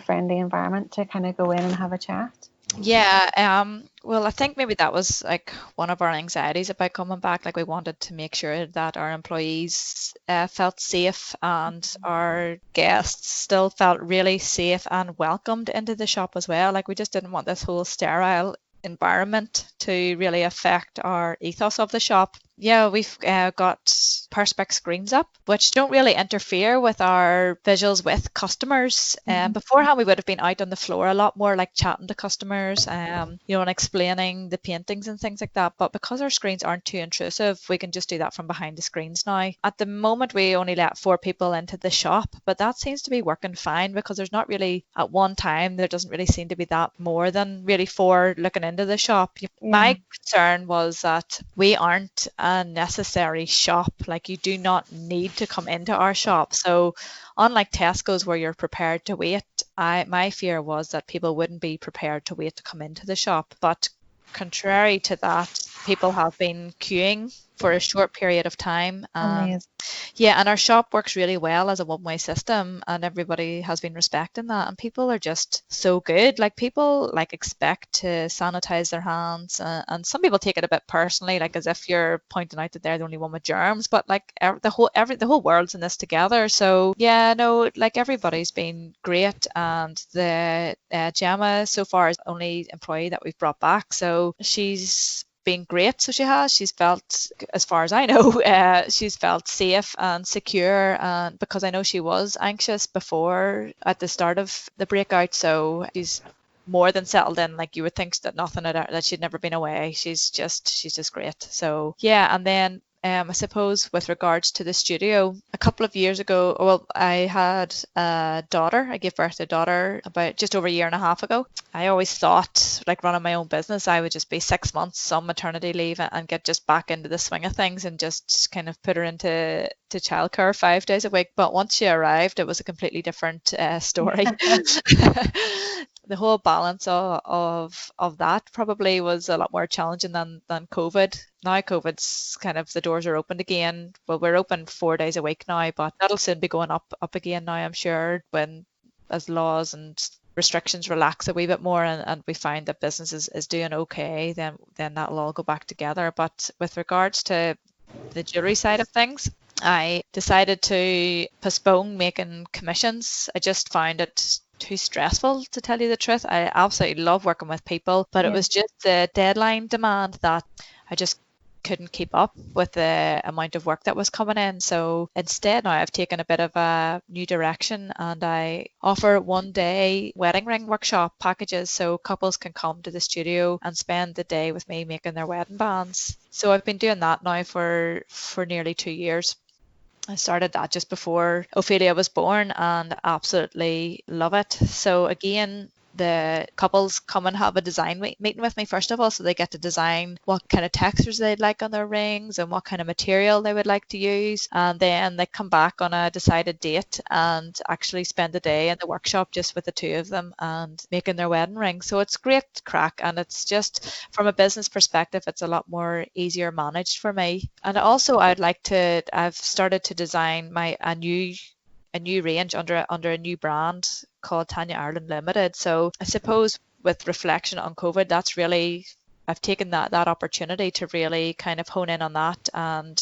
friendly environment to kind of go in and have a chat. Yeah, well, I think maybe that was like one of our anxieties about coming back. Like we wanted to make sure that our employees felt safe and our guests still felt really safe and welcomed into the shop as well. Like we just didn't want this whole sterile environment to really affect our ethos of the shop. Yeah, we've got Perspex screens up, which don't really interfere with our visuals with customers. Beforehand, we would have been out on the floor a lot more, like chatting to customers, and explaining the paintings and things like that. But because our screens aren't too intrusive, we can just do that from behind the screens now. At the moment, we only let 4 people into the shop, but that seems to be working fine because there's not really, at one time, there doesn't really seem to be that more than really 4 looking into the shop. Yeah. My concern was that we aren't a necessary shop. Like you do not need to come into our shop. So unlike Tesco's where you're prepared to wait, my fear was that people wouldn't be prepared to wait to come into the shop. But contrary to that, people have been queuing for a short period of time. Yeah, and our shop works really well as a one-way system, and everybody has been respecting that, and people are just so good. Like people like expect to sanitize their hands, and some people take it a bit personally, like as if you're pointing out that they're the only one with germs, but like the whole world's in this together. So yeah, no, like everybody's been great, and the Gemma so far is the only employee that we've brought back, so she's been great. So she's felt, as far as I know, she's felt safe and secure, and because I know she was anxious before at the start of the breakout, so she's more than settled in. Like you would think that that she'd never been away. She's just great. So yeah, and then I suppose with regards to the studio, a couple of years ago, well, I had a daughter. I gave birth to a daughter about just over a year and a half ago. I always thought, like running my own business, I would just be 6 months on maternity leave and get just back into the swing of things and just kind of put her into childcare 5 days a week. But once she arrived, it was a completely different story. The whole balance of that probably was a lot more challenging than COVID. Now COVID's kind of, the doors are opened again. Well, we're open 4 days a week now, but that'll soon be going up again now, I'm sure, as laws and restrictions relax a wee bit more, and we find that business is doing okay, then that'll all go back together. But with regards to the jewelry side of things, I decided to postpone making commissions. I just found it too stressful, to tell you the truth. I absolutely love working with people, but it Yeah. was just the deadline demand that I just couldn't keep up with the amount of work that was coming in. So instead now I've taken a bit of a new direction, and I offer 1-day wedding ring workshop packages, so couples can come to the studio and spend the day with me making their wedding bands. So I've been doing that now for nearly 2 years. I started that just before Ophelia was born and absolutely love it. So again, the couples come and have a design meeting with me first of all, so they get to design what kind of textures they'd like on their rings and what kind of material they would like to use, and then they come back on a decided date and actually spend the day in the workshop just with the two of them and making their wedding ring. So it's great crack, and it's just, from a business perspective, it's a lot more easier managed for me. And also I've started to design a new range under a new brand called Tanya Ireland Limited. So I suppose with reflection on COVID, that's really, I've taken that opportunity to really kind of hone in on that and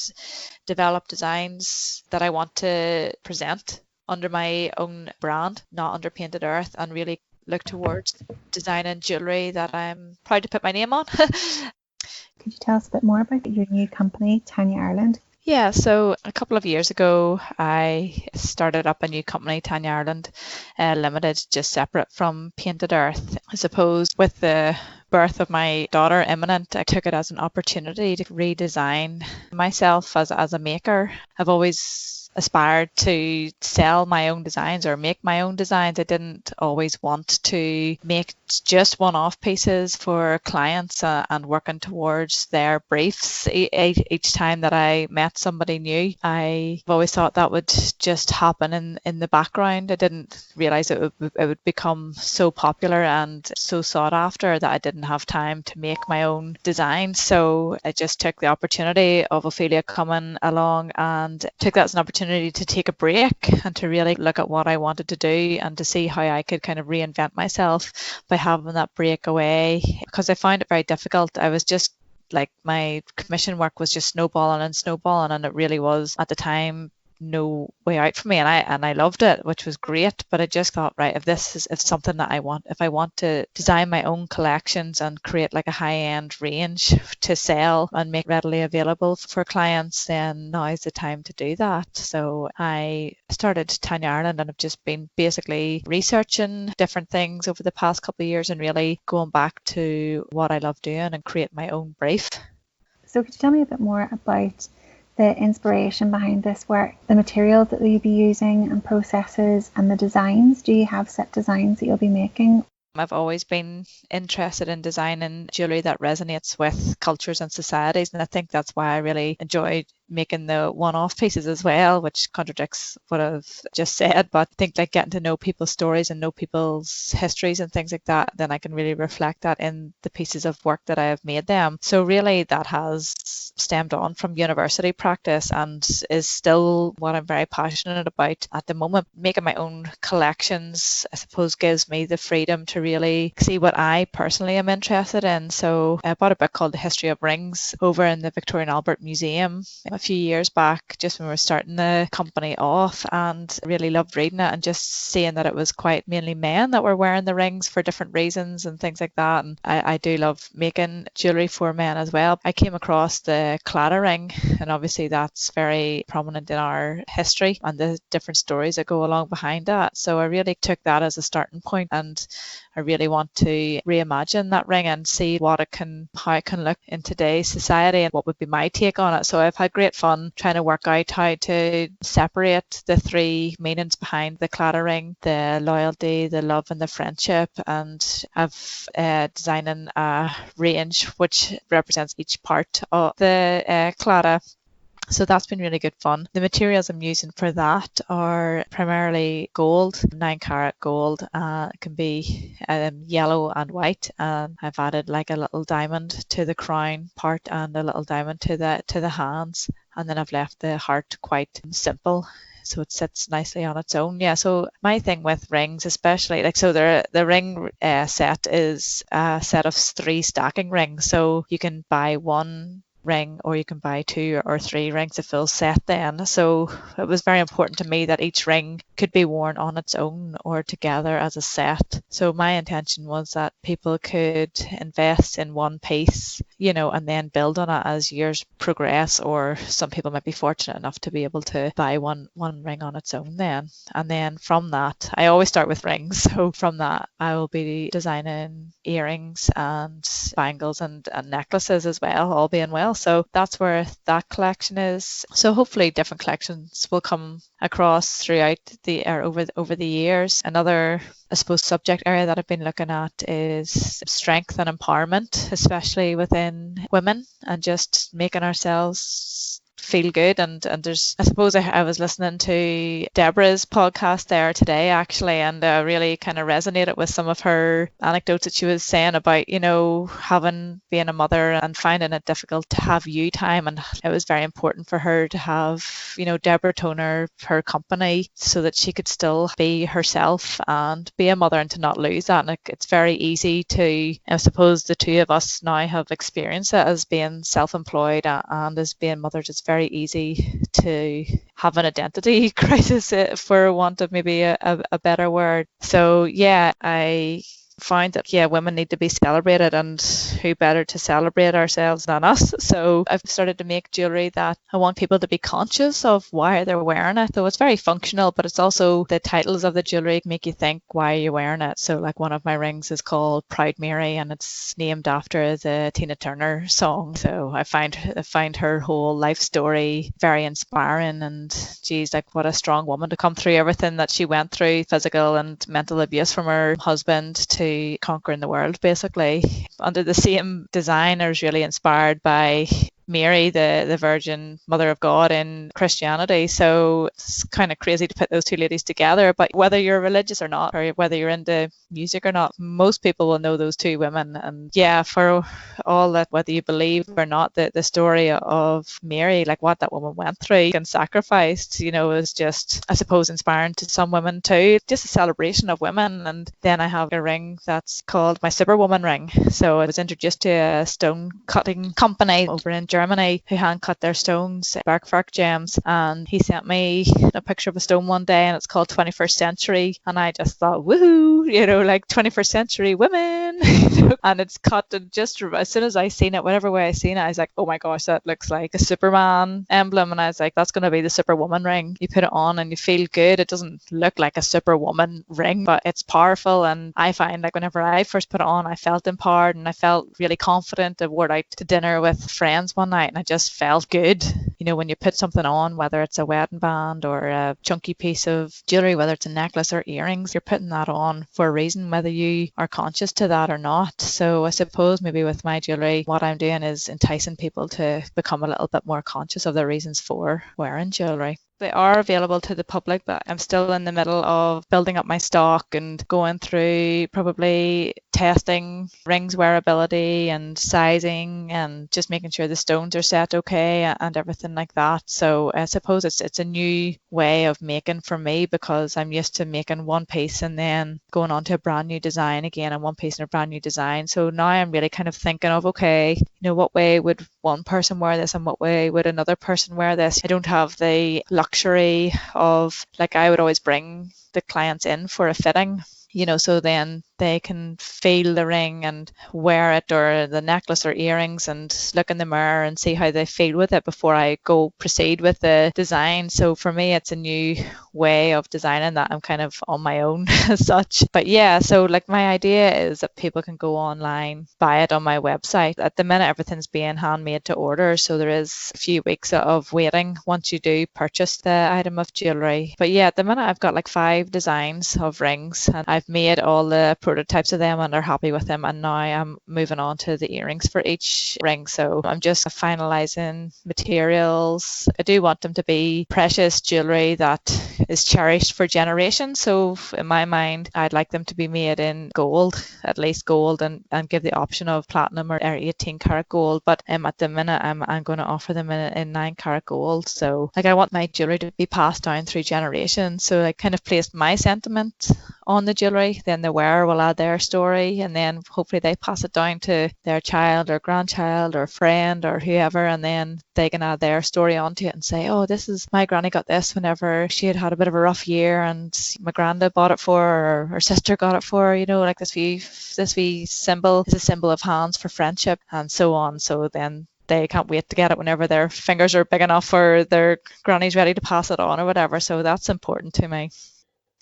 develop designs that I want to present under my own brand, not under Painted Earth, and really look towards designing jewellery that I'm proud to put my name on. Could you tell us a bit more about your new company, Tanya Ireland? Yeah, so a couple of years ago, I started up a new company, Tanya Ireland Limited, just separate from Painted Earth. I suppose with the birth of my daughter imminent, I took it as an opportunity to redesign myself as a maker. I've always aspired to sell my own designs or make my own designs. I didn't always want to make just one-off pieces for clients and working towards their briefs each time that I met somebody new. I've always thought that would just happen in the background. I didn't realize it would become so popular and so sought after that I didn't have time to make my own designs. So I just took the opportunity of Ophelia coming along and took that as an opportunity to take a break and to really look at what I wanted to do and to see how I could kind of reinvent myself by having that break away, because I found it very difficult. I was just like, my commission work was just snowballing, and it really was at the time no way out for me, and I loved it, which was great. But I just thought, right, if something that I want, if I want to design my own collections and create like a high-end range to sell and make readily available for clients, then now is the time to do that. So I started Tanya Ireland, and I've just been basically researching different things over the past couple of years and really going back to what I love doing and create my own brief. So could you tell me a bit more about the inspiration behind this work, the materials that you'll be using and processes and the designs? Do you have set designs that you'll be making? I've always been interested in designing jewellery that resonates with cultures and societies, and I think that's why I really enjoyed making the one-off pieces as well, which contradicts what I've just said. But I think like getting to know people's stories and know people's histories and things like that, then I can really reflect that in the pieces of work that I have made them. So really that has stemmed on from university practice and is still what I'm very passionate about at the moment. Making my own collections, I suppose, gives me the freedom to really see what I personally am interested in. So I bought a book called The History of Rings over in the Victoria and Albert Museum a few years back, just when we were starting the company off, and really loved reading it and just seeing that it was quite mainly men that were wearing the rings for different reasons and things like that. And I do love making jewellery for men as well. I came across the Clara ring, and obviously that's very prominent in our history and the different stories that go along behind that. So I really took that as a starting point, and I really want to reimagine that ring and see how it can look in today's society and what would be my take on it. So I've had great fun trying to work out how to separate the three meanings behind the Clara ring: the loyalty, the love and the friendship. And I've designing a range which represents each part of the Clara. So that's been really good fun. The materials I'm using for that are primarily gold, 9-carat gold. It can be yellow and white. And I've added like a little diamond to the crown part and a little diamond to the hands. And then I've left the heart quite simple, so it sits nicely on its own. Yeah, so my thing with rings, especially, the ring set is a set of 3 stacking rings. So you can buy one ring, or you can buy 2 or 3 rings, a full set then. So it was very important to me that each ring could be worn on its own or together as a set. So my intention was that people could invest in one piece, and then build on it as years progress, or some people might be fortunate enough to be able to buy one ring on its own then. And then from that, I always start with rings. So from that, I will be designing earrings and bangles and necklaces as well, all being well. So that's where that collection is. So hopefully different collections will come across throughout over the years. Another, I suppose, subject area that I've been looking at is strength and empowerment, especially within women, and just making ourselves feel good. And there's, I suppose, I was listening to Deborah's podcast there today actually, and really kind of resonated with some of her anecdotes that she was saying about being a mother and finding it difficult to have you time. And it was very important for her to have Deborah Toner, her company, so that she could still be herself and be a mother, and to not lose that. And it's very easy to, I suppose the two of us now have experienced it as being self-employed and as being mothers. It's very easy to have an identity crisis, for want of maybe a better word. So yeah, I find that women need to be celebrated, and who better to celebrate ourselves than us. So I've started to make jewelry that I want people to be conscious of why they're wearing it, though it's very functional, but it's also the titles of the jewelry make you think why you're wearing it. So like one of my rings is called Proud Mary, and it's named after the Tina Turner song. So I find her whole life story very inspiring, and geez, like what a strong woman to come through everything that she went through, physical and mental abuse from her husband, to conquering the world basically. Under the same design, I was really inspired by Mary, the Virgin Mother of God in Christianity. So it's kind of crazy to put those two ladies together. But whether you're religious or not, or whether you're into music or not, most people will know those two women. And yeah, for all that, whether you believe or not, the story of Mary, like what that woman went through and sacrificed, is just, I suppose, inspiring to some women too. Just a celebration of women. And then I have a ring that's called my Superwoman ring. So I was introduced to a stone cutting company over in Germany who hand cut their stones, Bergwerk gems, and he sent me a picture of a stone one day, and it's called 21st Century, and I just thought, woohoo, like 21st century women. And it's cut, and just as soon as I seen it, whatever way I seen it, I was like, oh my gosh, that looks like a Superman emblem. And I was like, that's going to be the Superwoman ring. You put it on and you feel good. It doesn't look like a Superwoman ring, but it's powerful. And I find like whenever I first put it on, I felt empowered and I felt really confident. I wore out to dinner with friends one night and I just felt good. When you put something on, whether it's a wedding band or a chunky piece of jewelry, whether it's a necklace or earrings, you're putting that on for a reason, whether you are conscious to that or not. So I suppose maybe with my jewelry, what I'm doing is enticing people to become a little bit more conscious of their reasons for wearing jewelry. They are available to the public, but I'm still in the middle of building up my stock and going through probably testing rings wearability and sizing and just making sure the stones are set okay and everything like that. So I suppose it's a new way of making for me, because I'm used to making one piece and then going on to a brand new design again, and one piece and a brand new design. So now I'm really kind of thinking of, okay, what way would one person wear this and what way would another person wear this? I don't have the luxury of, like, I would always bring the clients in for a fitting, so then they can feel the ring and wear it, or the necklace or earrings, and look in the mirror and see how they feel with it before I proceed with the design. So for me, it's a new way of designing that I'm kind of on my own as such. But yeah, so like my idea is that people can go online, buy it on my website. At the minute, everything's being handmade to order, so there is a few weeks of waiting once you do purchase the item of jewelry. But yeah, at the minute I've got like 5 designs of rings, and I've made all the prototypes of them and they're happy with them, and now I'm moving on to the earrings for each ring. So I'm just finalizing materials. I do want them to be precious jewelry that is cherished for generations. So in my mind, I'd like them to be made in gold, at least gold, and give the option of platinum or 18 karat gold. But at the minute I'm going to offer them in 9 karat gold. So like I want my jewelry to be passed down through generations. So I kind of placed my sentiment on the jewellery, then the wearer will add their story, and then hopefully they pass it down to their child or grandchild or friend or whoever, and then they can add their story onto it and say, oh, this is my granny got this whenever she had a bit of a rough year, and my granda bought it for her, or her sister got it for her, you know, like this wee symbol is a symbol of hands for friendship, and so on. So then they can't wait to get it whenever their fingers are big enough or their granny's ready to pass it on or whatever. So that's important to me.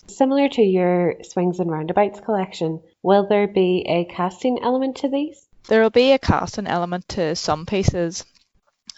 Similar to your swings and roundabouts collection, will there be a casting element to these? There will be a casting element to some pieces,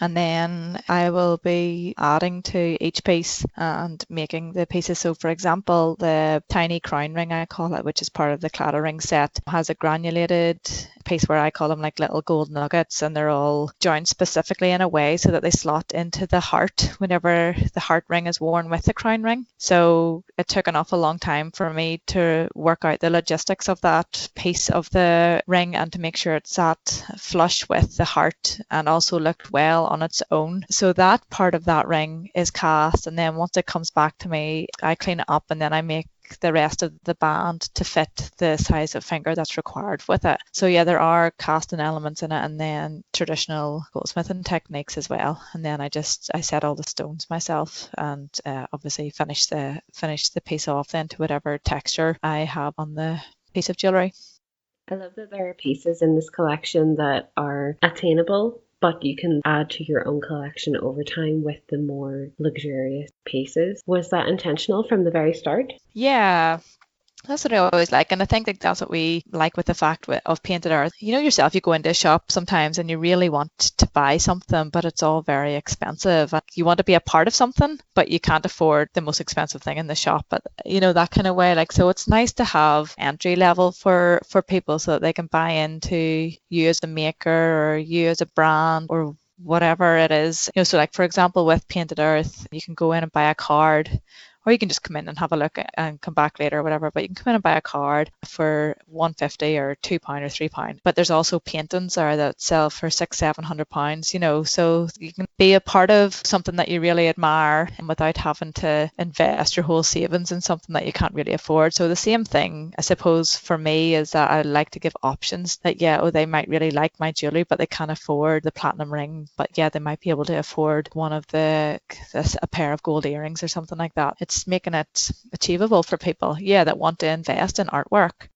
and then I will be adding to each piece and making the pieces. So for example, the tiny crown ring, I call it, which is part of the claddagh ring set, has a granulated piece where I call them like little gold nuggets, and they're all joined specifically in a way so that they slot into the heart whenever the heart ring is worn with the crown ring. So it took an awful long time for me to work out the logistics of that piece of the ring and to make sure it sat flush with the heart and also looked well on its own. So that part of that ring is cast, and then once it comes back to me, I clean it up and then I make the rest of the band to fit the size of finger that's required with it. So yeah, there are casting elements in it, and then traditional goldsmithing techniques as well. And then I set all the stones myself, and obviously finish the piece off then to whatever texture I have on the piece of jewellery. I love that there are pieces in this collection that are attainable, but you can add to your own collection over time with the more luxurious pieces. Was that intentional from the very start? Yeah, that's what I always like, and I think that that's what we like with the fact of Painted Earth. You know yourself, you go into a shop sometimes and you really want to buy something, but it's all very expensive. You want to be a part of something, but you can't afford the most expensive thing in the shop. But you know, that kind of way. Like, so it's nice to have entry level for people so that they can buy into you as a maker or you as a brand or whatever it is. You know, so like for example with Painted Earth, you can go in and buy a card, or you can just come in and have a look and come back later or whatever. But you can come in and buy a card for £1.50 or £2 or £3. But there's also paintings there that sell for £600-700, you know. So you can be a part of something that you really admire and without having to invest your whole savings in something that you can't really afford. So the same thing, I suppose, for me is that I like to give options that, they might really like my jewellery, but they can't afford the platinum ring. But yeah, they might be able to afford one of a pair of gold earrings or something like that. It's making it achievable for people, that want to invest in artwork.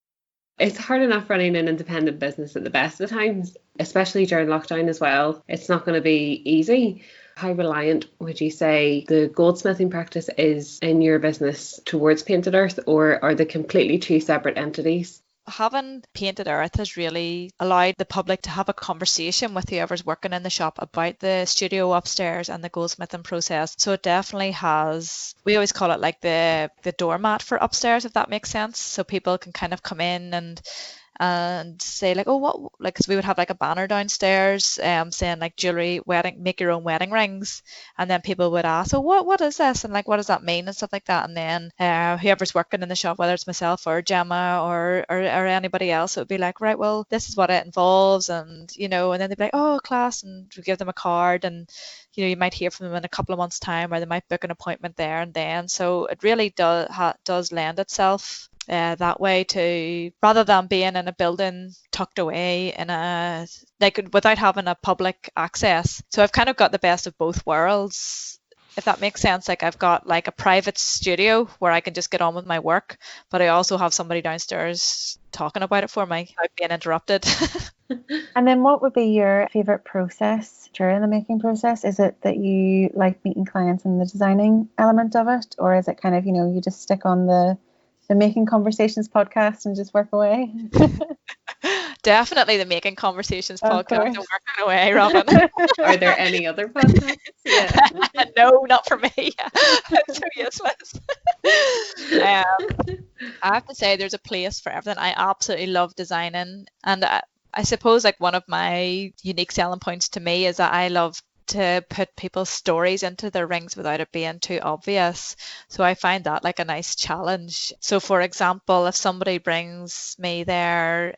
It's hard enough running an independent business at the best of times, especially during lockdown as well. It's not going to be easy. How reliant would you say the goldsmithing practice is in your business towards Painted Earth, or are they completely two separate entities? Having Painted Earth has really allowed the public to have a conversation with whoever's working in the shop about the studio upstairs and the goldsmithing process. So it definitely has, we always call it like the doormat for upstairs, if that makes sense. So people can kind of come in and say like, oh, what, like, because we would have like a banner downstairs saying like jewelry, make your own wedding rings, and then people would ask, oh, what is this, and like, what does that mean, and stuff like that. And then whoever's working in the shop, whether it's myself or Gemma or anybody else, it would be like, right, well, this is what it involves, and you know, and then they'd be like, oh, class, and we give them a card, and you know, you might hear from them in a couple of months' time, or they might book an appointment there and then. So it really does lend itself that way to, rather than being in a building tucked away in a, like, without having a public access. So I've kind of got the best of both worlds, if that makes sense. Like, I've got like a private studio where I can just get on with my work, but I also have somebody downstairs talking about it for me without being interrupted. And then what would be your favourite process during the making process? Is it that you like meeting clients and the designing element of it, or is it kind of, you know, you just stick on the Making Conversations podcast and just work away? Definitely the Making Conversations podcast and working away, Robin. Are there any other podcasts? Yeah. No, not for me. It's so useless. I have to say there's a place for everything. I absolutely love designing, and I suppose like one of my unique selling points to me is that I love to put people's stories into their rings without it being too obvious. So I find that like a nice challenge. So for example, if somebody brings me their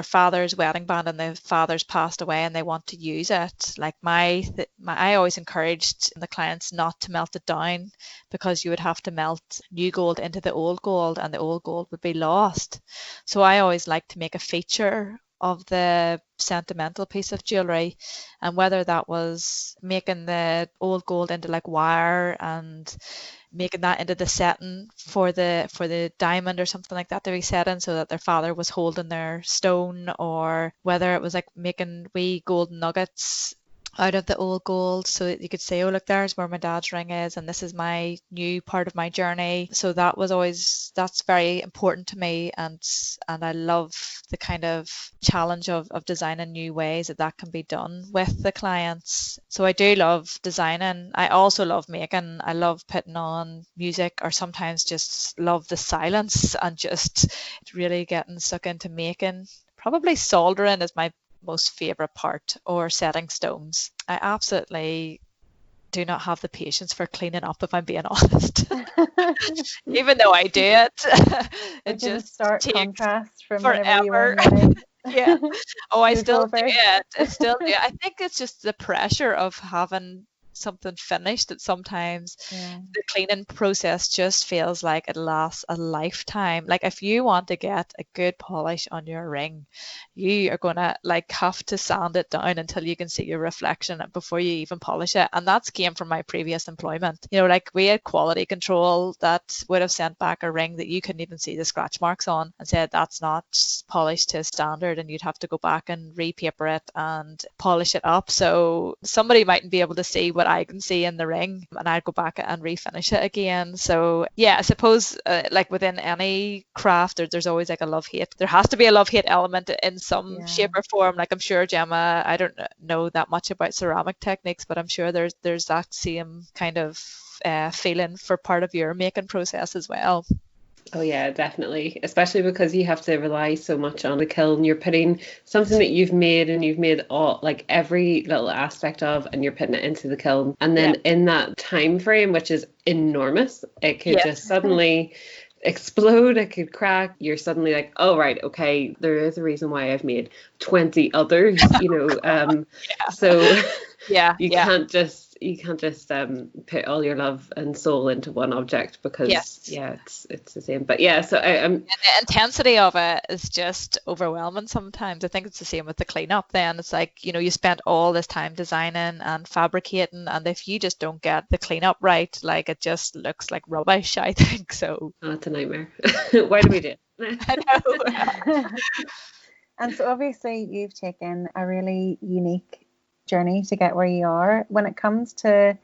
father's wedding band and the father's passed away and they want to use it, like I always encouraged the clients not to melt it down, because you would have to melt new gold into the old gold and the old gold would be lost. So I always like to make a feature of the sentimental piece of jewelry, and whether that was making the old gold into like wire and making that into the setting for the diamond or something like that to be set in, so that their father was holding their stone, or whether it was like making wee gold nuggets out of the old gold so that you could say, oh look, there's where my dad's ring is and this is my new part of my journey. So that's very important to me, and I love the kind of challenge of designing new ways that can be done with the clients. So I do love designing. I also love making. I love putting on music, or sometimes just love the silence and just really getting stuck into making. Probably soldering is my most favorite part, or setting stones. I absolutely do not have the patience for cleaning up, if I'm being honest. Even though I do it, it just stark takes contrast from whenever you were forever. in Yeah. Oh, I Moved still do over. it. I still do. I think it's just the pressure of having something finished that sometimes the cleaning process just feels like it lasts a lifetime. Like if you want to get a good polish on your ring, you are gonna like have to sand it down until you can see your reflection before you even polish it. And that's came from my previous employment. You know, like we had quality control that would have sent back a ring that you couldn't even see the scratch marks on and said that's not polished to standard, and you'd have to go back and repaper it and polish it up. So somebody mightn't be able to see what I can see in the ring, and I'd go back and refinish it again. So yeah, I suppose like within any craft, there's always like a love-hate. There has to be a love-hate element in some shape or form. Like I'm sure, Gemma, I don't know that much about ceramic techniques, but I'm sure there's that same kind of feeling for part of your making process as well. Oh yeah, definitely. Especially because you have to rely so much on the kiln. You're putting something that you've made, and you've made all like every little aspect of, and you're putting it into the kiln. And then in that time frame, which is enormous, it could just suddenly explode, it could crack. You're suddenly like, oh right, okay, there is a reason why I've made 20 others, you know. So you can't just put all your love and soul into one object, because it's the same. But so and the intensity of it is just overwhelming sometimes. I think it's the same with the cleanup. Then it's like, you know, you spent all this time designing and fabricating, and if you just don't get the cleanup right, like it just looks like rubbish, I think. So it's a nightmare. Why do we do it? I know. And so obviously you've taken a really unique journey to get where you are. When it comes to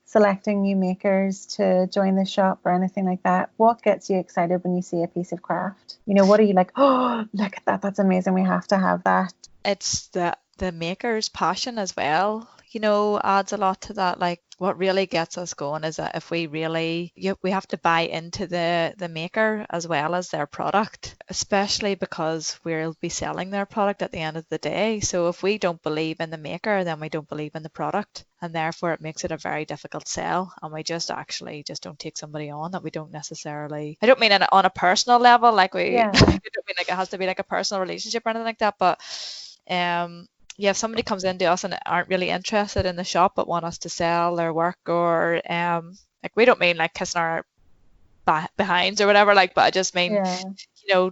selecting new makers to join the shop or anything like that, what gets you excited when you see a piece of craft? You know, what are you like, oh, look at that, that's amazing, we have to have that? It's the maker's passion as well, you know, adds a lot to that. Like what really gets us going is that if we really, we have to buy into the maker as well as their product, especially because we'll be selling their product at the end of the day. So if we don't believe in the maker, then we don't believe in the product, and therefore it makes it a very difficult sell. And we just don't take somebody on that we don't necessarily, I don't mean on a personal level, like I don't mean like it has to be like a personal relationship or anything like that, but if somebody comes into us and aren't really interested in the shop but want us to sell their work, or like we don't mean like kissing our behinds or whatever, like, but I just mean you know,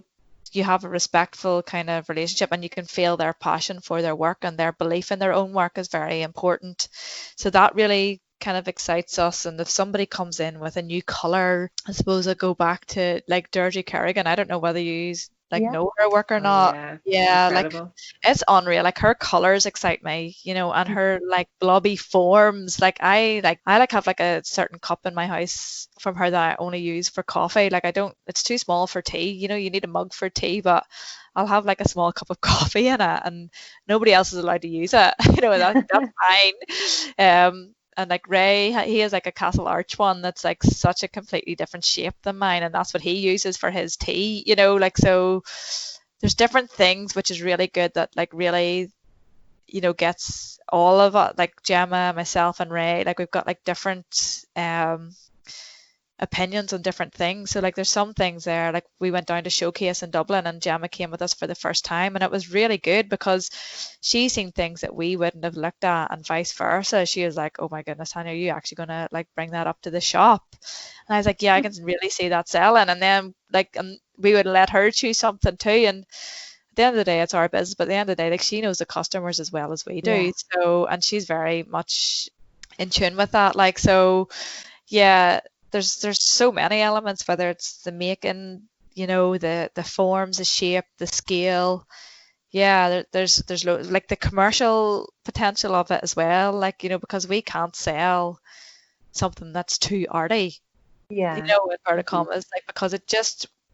you have a respectful kind of relationship and you can feel their passion for their work, and their belief in their own work is very important. So that really kind of excites us. And if somebody comes in with a new color, I suppose I go back to like Dergie Kerrigan. I don't know whether you know her work or not. Like it's unreal. Like her colors excite me, you know, and her like blobby forms. Like I have like a certain cup in my house from her that I only use for coffee. Like it's too small for tea, you know, you need a mug for tea, but I'll have like a small cup of coffee in it and nobody else is allowed to use it. You know, that's fine. And like Ray, he has like a Castle Arch one that's like such a completely different shape than mine, and that's what he uses for his tea, you know, like, so there's different things, which is really good, that like really gets all of it, like Gemma, myself and Ray, like we've got like different opinions on different things. So like there's some things there, like we went down to showcase in Dublin and Gemma came with us for the first time, and it was really good because she's seen things that we wouldn't have looked at, and vice versa. She was like, oh my goodness, Tanya, are you actually gonna like bring that up to the shop? And I was like, yeah, I can really see that selling. And then like we would let her choose something too, and at the end of the day it's our business, but at the end of the day, like she knows the customers as well as we do. Yeah. So, and she's very much in tune with that, like, so yeah, there's so many elements, whether it's the making, the forms, the shape, the scale. Yeah, there's like the commercial potential of it as well, like, because we can't sell something that's too arty, Yeah. inverted commas, like, because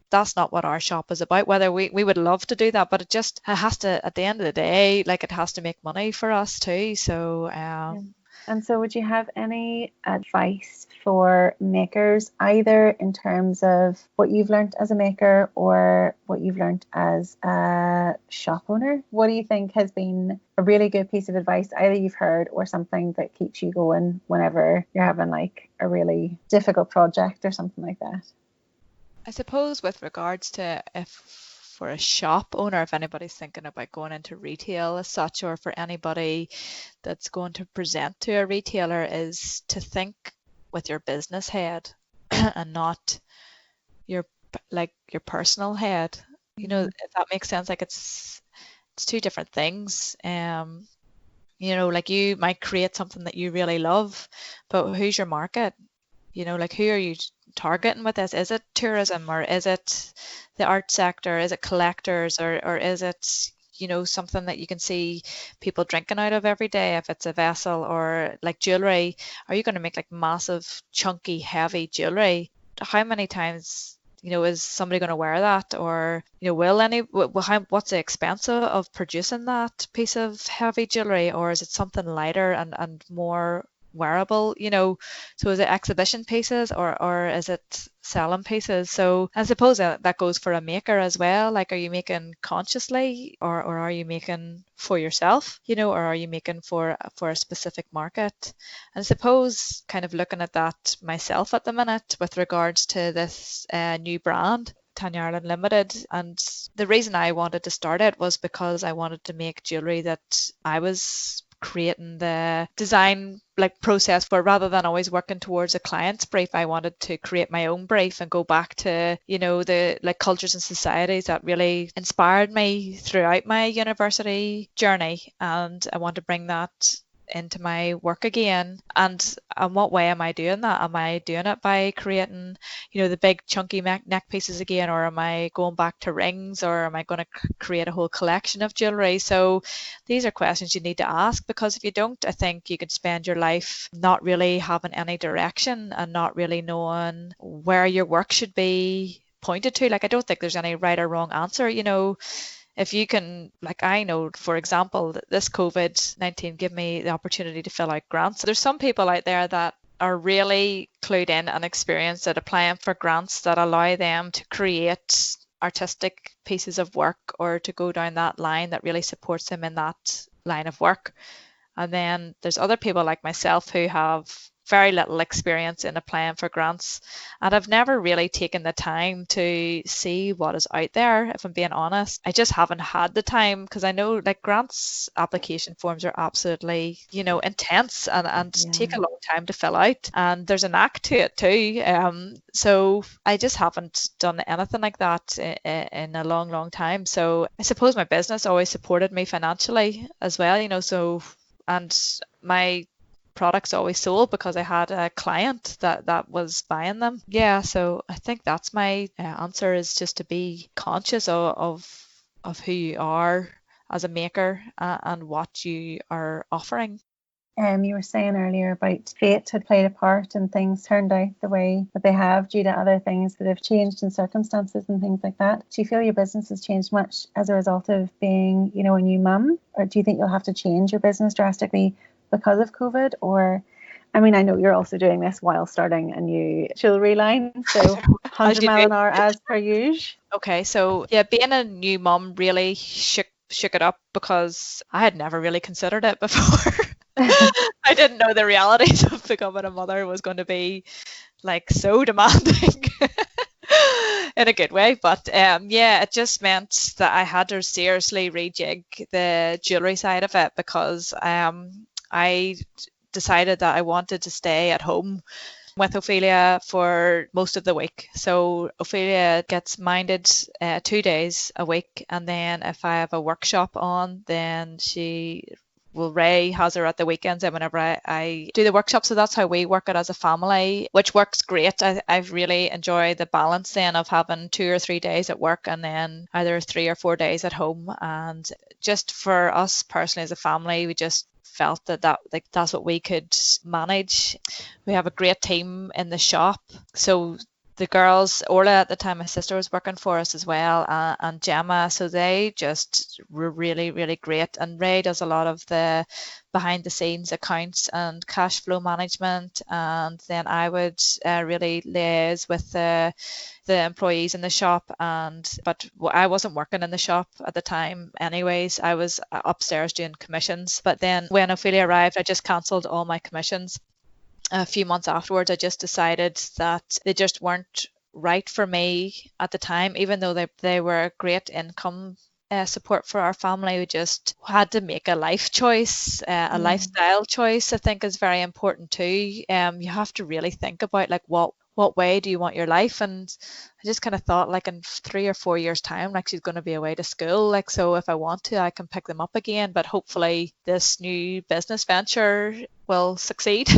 that's not what our shop is about. Whether we would love to do that, but it has to, at the end of the day, like, it has to make money for us too. So And so would you have any advice for makers, either in terms of what you've learned as a maker or what you've learned as a shop owner? What do you think has been a really good piece of advice either you've heard or something that keeps you going whenever you're having like a really difficult project or something like that? I suppose with regards to, if for a shop owner, if anybody's thinking about going into retail as such, or for anybody that's going to present to a retailer, is to think with your business head and not your personal head. If that makes sense. Like, it's two different things. Like, you might create something that you really love, but who's your market? Like, who are you targeting with this? Is it tourism, or is it the art sector? Is it collectors, or is it something that you can see people drinking out of every day? If it's a vessel, or like jewelry, are you going to make like massive chunky heavy jewelry? How many times is somebody going to wear that? Or what's the expense of producing that piece of heavy jewelry? Or is it something lighter and more wearable? So is it exhibition pieces, or is it selling pieces? So I suppose that goes for a maker as well. Like, are you making consciously, or are you making for yourself, or are you making for a specific market? And I suppose kind of looking at that myself at the minute with regards to this new brand, Tanya Ireland Limited. And the reason I wanted to start it was because I wanted to make jewelry that I was creating the design process for, rather than always working towards a client's brief. I wanted to create my own brief and go back to the cultures and societies that really inspired me throughout my university journey, and I want to bring that into my work again. And what way am I doing that? Am I doing it by creating the big chunky neck pieces again, or am I going back to rings, or am I going to create a whole collection of jewelry? So these are questions you need to ask, because if you don't, I think you could spend your life not really having any direction and not really knowing where your work should be pointed to. Like, I don't think there's any right or wrong answer. If you can, like, I know, for example, that this COVID-19 gave me the opportunity to fill out grants. There's some people out there that are really clued in and experienced at applying for grants that allow them to create artistic pieces of work, or to go down that line that really supports them in that line of work. And then there's other people like myself who have very little experience in applying for grants, and I've never really taken the time to see what is out there, if I'm being honest. I just haven't had the time, because I know like grants application forms are absolutely intense and take a long time to fill out, and there's an act to it too. So I just haven't done anything like that in a long time. So I suppose my business always supported me financially as well, so, and my products always sold because I had a client that was buying them. Yeah, so I think that's my answer, is just to be conscious of who you are as a maker and what you are offering. You were saying earlier about fate had played a part and things turned out the way that they have due to other things that have changed in circumstances and things like that. Do you feel your business has changed much as a result of being, a new mum? Or do you think you'll have to change your business drastically because of COVID? Or, I mean, I know you're also doing this while starting a new jewelry line, so 100 mile an hour as per usual. Okay, so yeah, being a new mum really shook shook it up because I had never really considered it before. I didn't know the realities of becoming a mother was going to be like so demanding. In a good way, but yeah, it just meant that I had to seriously rejig the jewelry side of it, because I decided that I wanted to stay at home with Ophelia for most of the week. So Ophelia gets minded 2 days a week, and then if I have a workshop on, then Ray has her at the weekends and whenever I do the workshop. So that's how we work it as a family, which works great. I've really enjoyed the balance then of having 2 or 3 days at work and then either 3 or 4 days at home. And just for us personally as a family, we just felt that's what we could manage. We have a great team in the shop. So the girls, Orla at the time, my sister, was working for us as well, and Gemma, so they just were really, really great. And Ray does a lot of the behind the scenes accounts and cash flow management, and then I would really liaise with the employees in the shop. But I wasn't working in the shop at the time anyways. I was upstairs doing commissions. But then when Ophelia arrived, I just cancelled all my commissions. A few months afterwards, I just decided that they just weren't right for me at the time, even though they were a great income support for our family. We just had to make a life choice, a lifestyle choice. I think is very important too. You have to really think about like what way do you want your life. And I just kind of thought like in 3 or 4 years time, like she's going to be away to school, like, so if I want to, I can pick them up again, but hopefully this new business venture will succeed.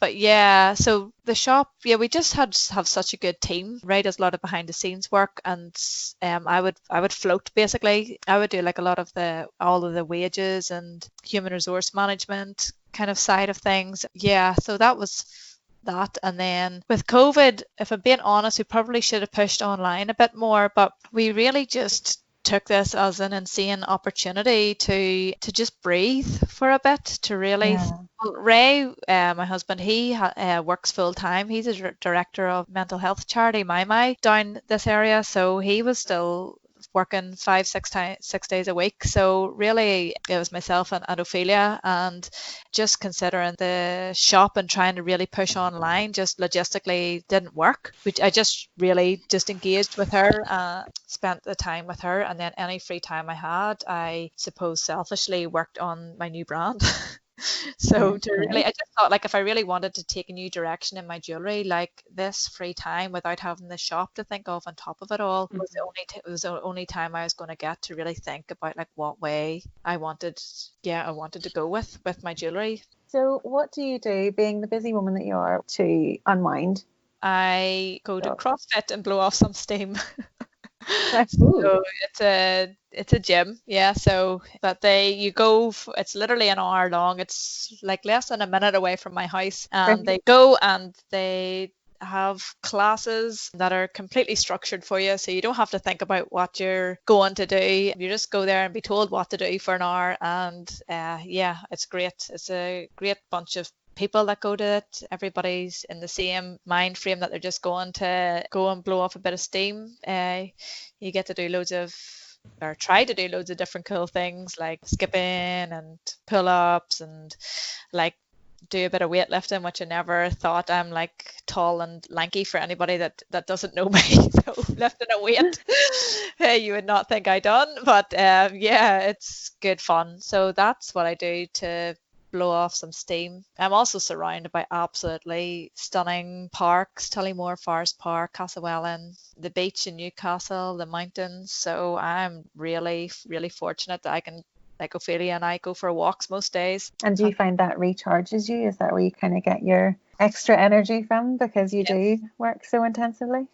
But yeah, so the shop, yeah, we just have such a good team. Ray does a lot of behind the scenes work, and I would float basically. I would do like a lot of all of the wages and human resource management kind of side of things. Yeah, so that was that. And then with COVID, if I'm being honest, we probably should have pushed online a bit more, but we really just took this as an insane opportunity to just breathe for a bit, to really Ray, my husband, he works full time. He's a director of mental health charity My down this area, so he was still working 6 days a week. So really it was myself and Ophelia, and just considering the shop and trying to really push online just logistically didn't work. I just really just engaged with her, spent the time with her, and then any free time I had, I suppose selfishly worked on my new brand. So I just thought like if I really wanted to take a new direction in my jewelry, like this free time without having the shop to think of on top of it all was the only time I was going to get to really think about like what way I wanted to go with my jewelry. So what do you do, being the busy woman that you are, to unwind? I go to CrossFit and blow off some steam. Ooh. So it's a gym, yeah. So but it's literally an hour long. It's like less than a minute away from my house, and they go and they have classes that are completely structured for you, so you don't have to think about what you're going to do. You just go there and be told what to do for an hour, and yeah, it's great. It's a great bunch of people that go to it. Everybody's in the same mind frame that they're just going to go and blow off a bit of steam. You get to do try to do loads of different cool things like skipping and pull-ups and like do a bit of weightlifting, which I never thought. I'm like tall and lanky for anybody that doesn't know me. So lifting a weight, you would not think I done, but yeah, it's good fun. So that's what I do to blow off some steam. I'm also surrounded by absolutely stunning parks: Tullymore Forest Park, Castlewellan, the beach in Newcastle, the mountains. So I'm really, really fortunate that I can, like Ophelia and I, go for walks most days. And do you find that recharges you? Is that where you kind of get your extra energy from, because you do work so intensively?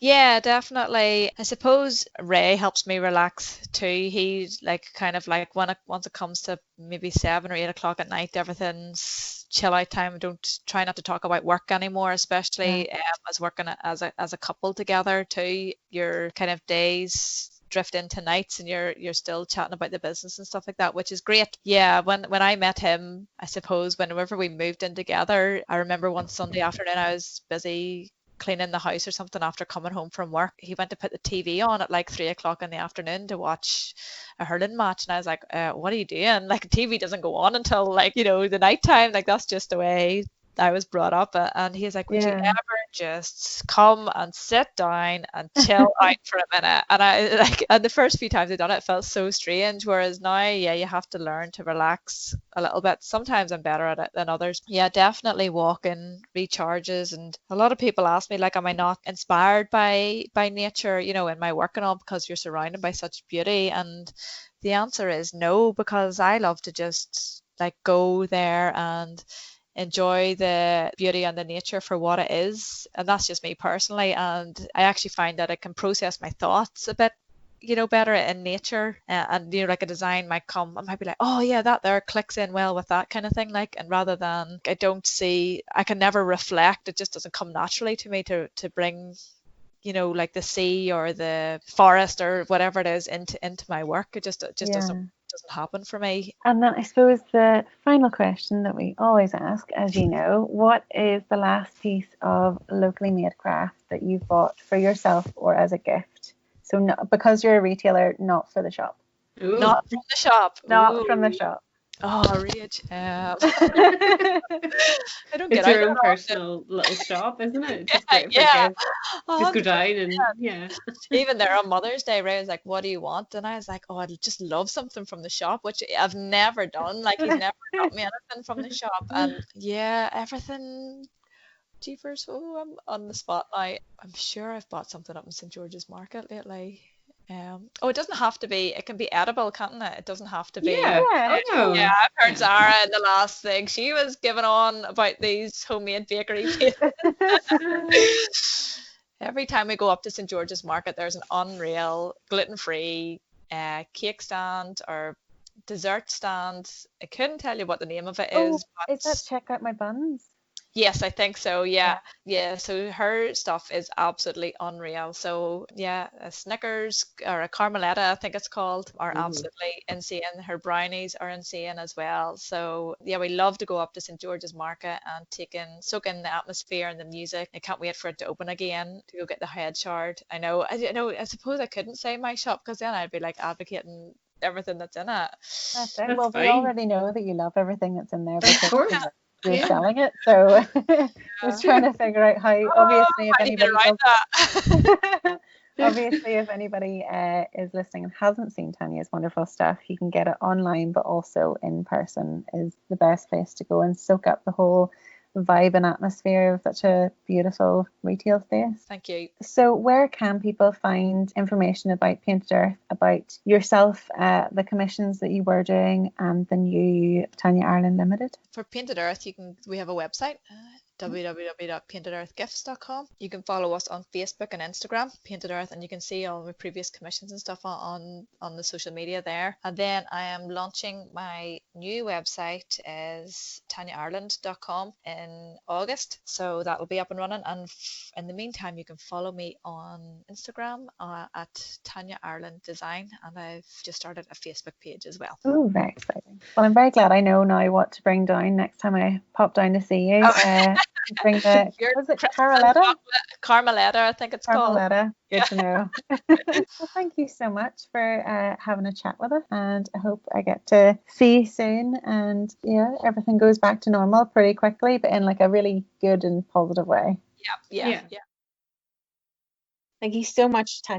Yeah, definitely. I suppose Ray helps me relax too. He's like kind of like once it comes to maybe 7 or 8 o'clock at night, everything's chill out time. Don't try not to talk about work anymore, especially as working as a couple together too. Your kind of days drift into nights and you're still chatting about the business and stuff like that, which is great. Yeah, when I met him, I suppose whenever we moved in together, I remember one Sunday afternoon I was busy cleaning the house or something after coming home from work, he went to put the TV on at like 3 o'clock in the afternoon to watch a hurling match. And I was like, what are you doing? Like, TV doesn't go on until like, the night time. Like, that's just the way I was brought up. And he's like, would you Yeah. ever just come and sit down and chill out for a minute? And I like, and the first few times I done it, it felt so strange. Whereas now, yeah, you have to learn to relax a little bit. Sometimes I'm better at it than others. Yeah, definitely walking recharges. And a lot of people ask me, like, am I not inspired by nature, in my work and all, because you're surrounded by such beauty? And the answer is no, because I love to just like go there and enjoy the beauty and the nature for what it is. And that's just me personally. And I actually find that I can process my thoughts a bit, better in nature. And, like a design might come, I might be like, oh yeah, that there clicks in well with that kind of thing. Like, and rather than I can never reflect. It just doesn't come naturally to me to bring, like the sea or the forest or whatever it is into my work. It just doesn't happen for me. And then I suppose the final question that we always ask, as you know, what is the last piece of locally made craft that you've bought for yourself or as a gift? So because you're a retailer, not for the shop. Ooh. Not from the shop. Not from the shop. Oh, rage. I don't It's get your out own that often. personal little shop, isn't it? Just Yeah, great for yeah. kids. Just go down and yeah. Even there on Mother's Day, Ray was like, what do you want? And I was like, oh, I'd just love something from the shop, which I've never done. Like, he's never got me anything from the shop. And yeah, everything. Jeepers, oh, I'm on the spot now. I'm sure I've bought something up in St. George's Market lately. It doesn't have to be, it can be edible, can't it? It doesn't have to be. Yeah. Yeah. Oh. Yeah, I've heard Zara in the last thing. She was giving on about these homemade bakery pastries. Every time we go up to St. George's Market, there's an unreal gluten-free cake stand or dessert stand. I couldn't tell you what the name of it is. Oh, is that Check Out My Buns? Yes, I think so. Yeah. So her stuff is absolutely unreal. So yeah, a Snickers or a Carmeletta, I think it's called, are absolutely insane. Her brownies are insane as well. So yeah, we love to go up to St. George's Market and soak in the atmosphere and the music. I can't wait for it to open again to go get the head shard. I know. I suppose I couldn't say my shop because then I'd be like advocating everything that's in it. That's it. That's Well, we fine. already know that you love everything that's in there Of because course. you're Yeah. selling it. So I was trying to figure out how, obviously, if I need to anybody write that. obviously, if anybody is listening and hasn't seen Tanya's wonderful stuff, you can get it online, but also in person is the best place to go and soak up the whole vibe and atmosphere of such a beautiful retail space. Thank you. So where can people find information about Painted Earth, about yourself, the commissions that you were doing, and the new Tanya Ireland Limited? For Painted Earth, we have a website, www.paintedearthgifts.com. You can follow us on Facebook and Instagram, Painted Earth, and you can see all my previous commissions and stuff on the social media there. And then I am launching my new website is tanyaireland.com in August. So that will be up and running. And in the meantime, you can follow me on Instagram at Tanya Ireland Design. And I've just started a Facebook page as well. Oh, very exciting. Well, I'm very glad I know now what to bring down next time I pop down to see you. Bring the, was it Carmeletta? Carmeletta, I think it's called. Carmeletta. Good to know. Well, thank you so much for having a chat with us, and I hope I get to see you soon, and yeah, everything goes back to normal pretty quickly, but in like a really good and positive way. Yeah. Thank you so much, Tanya.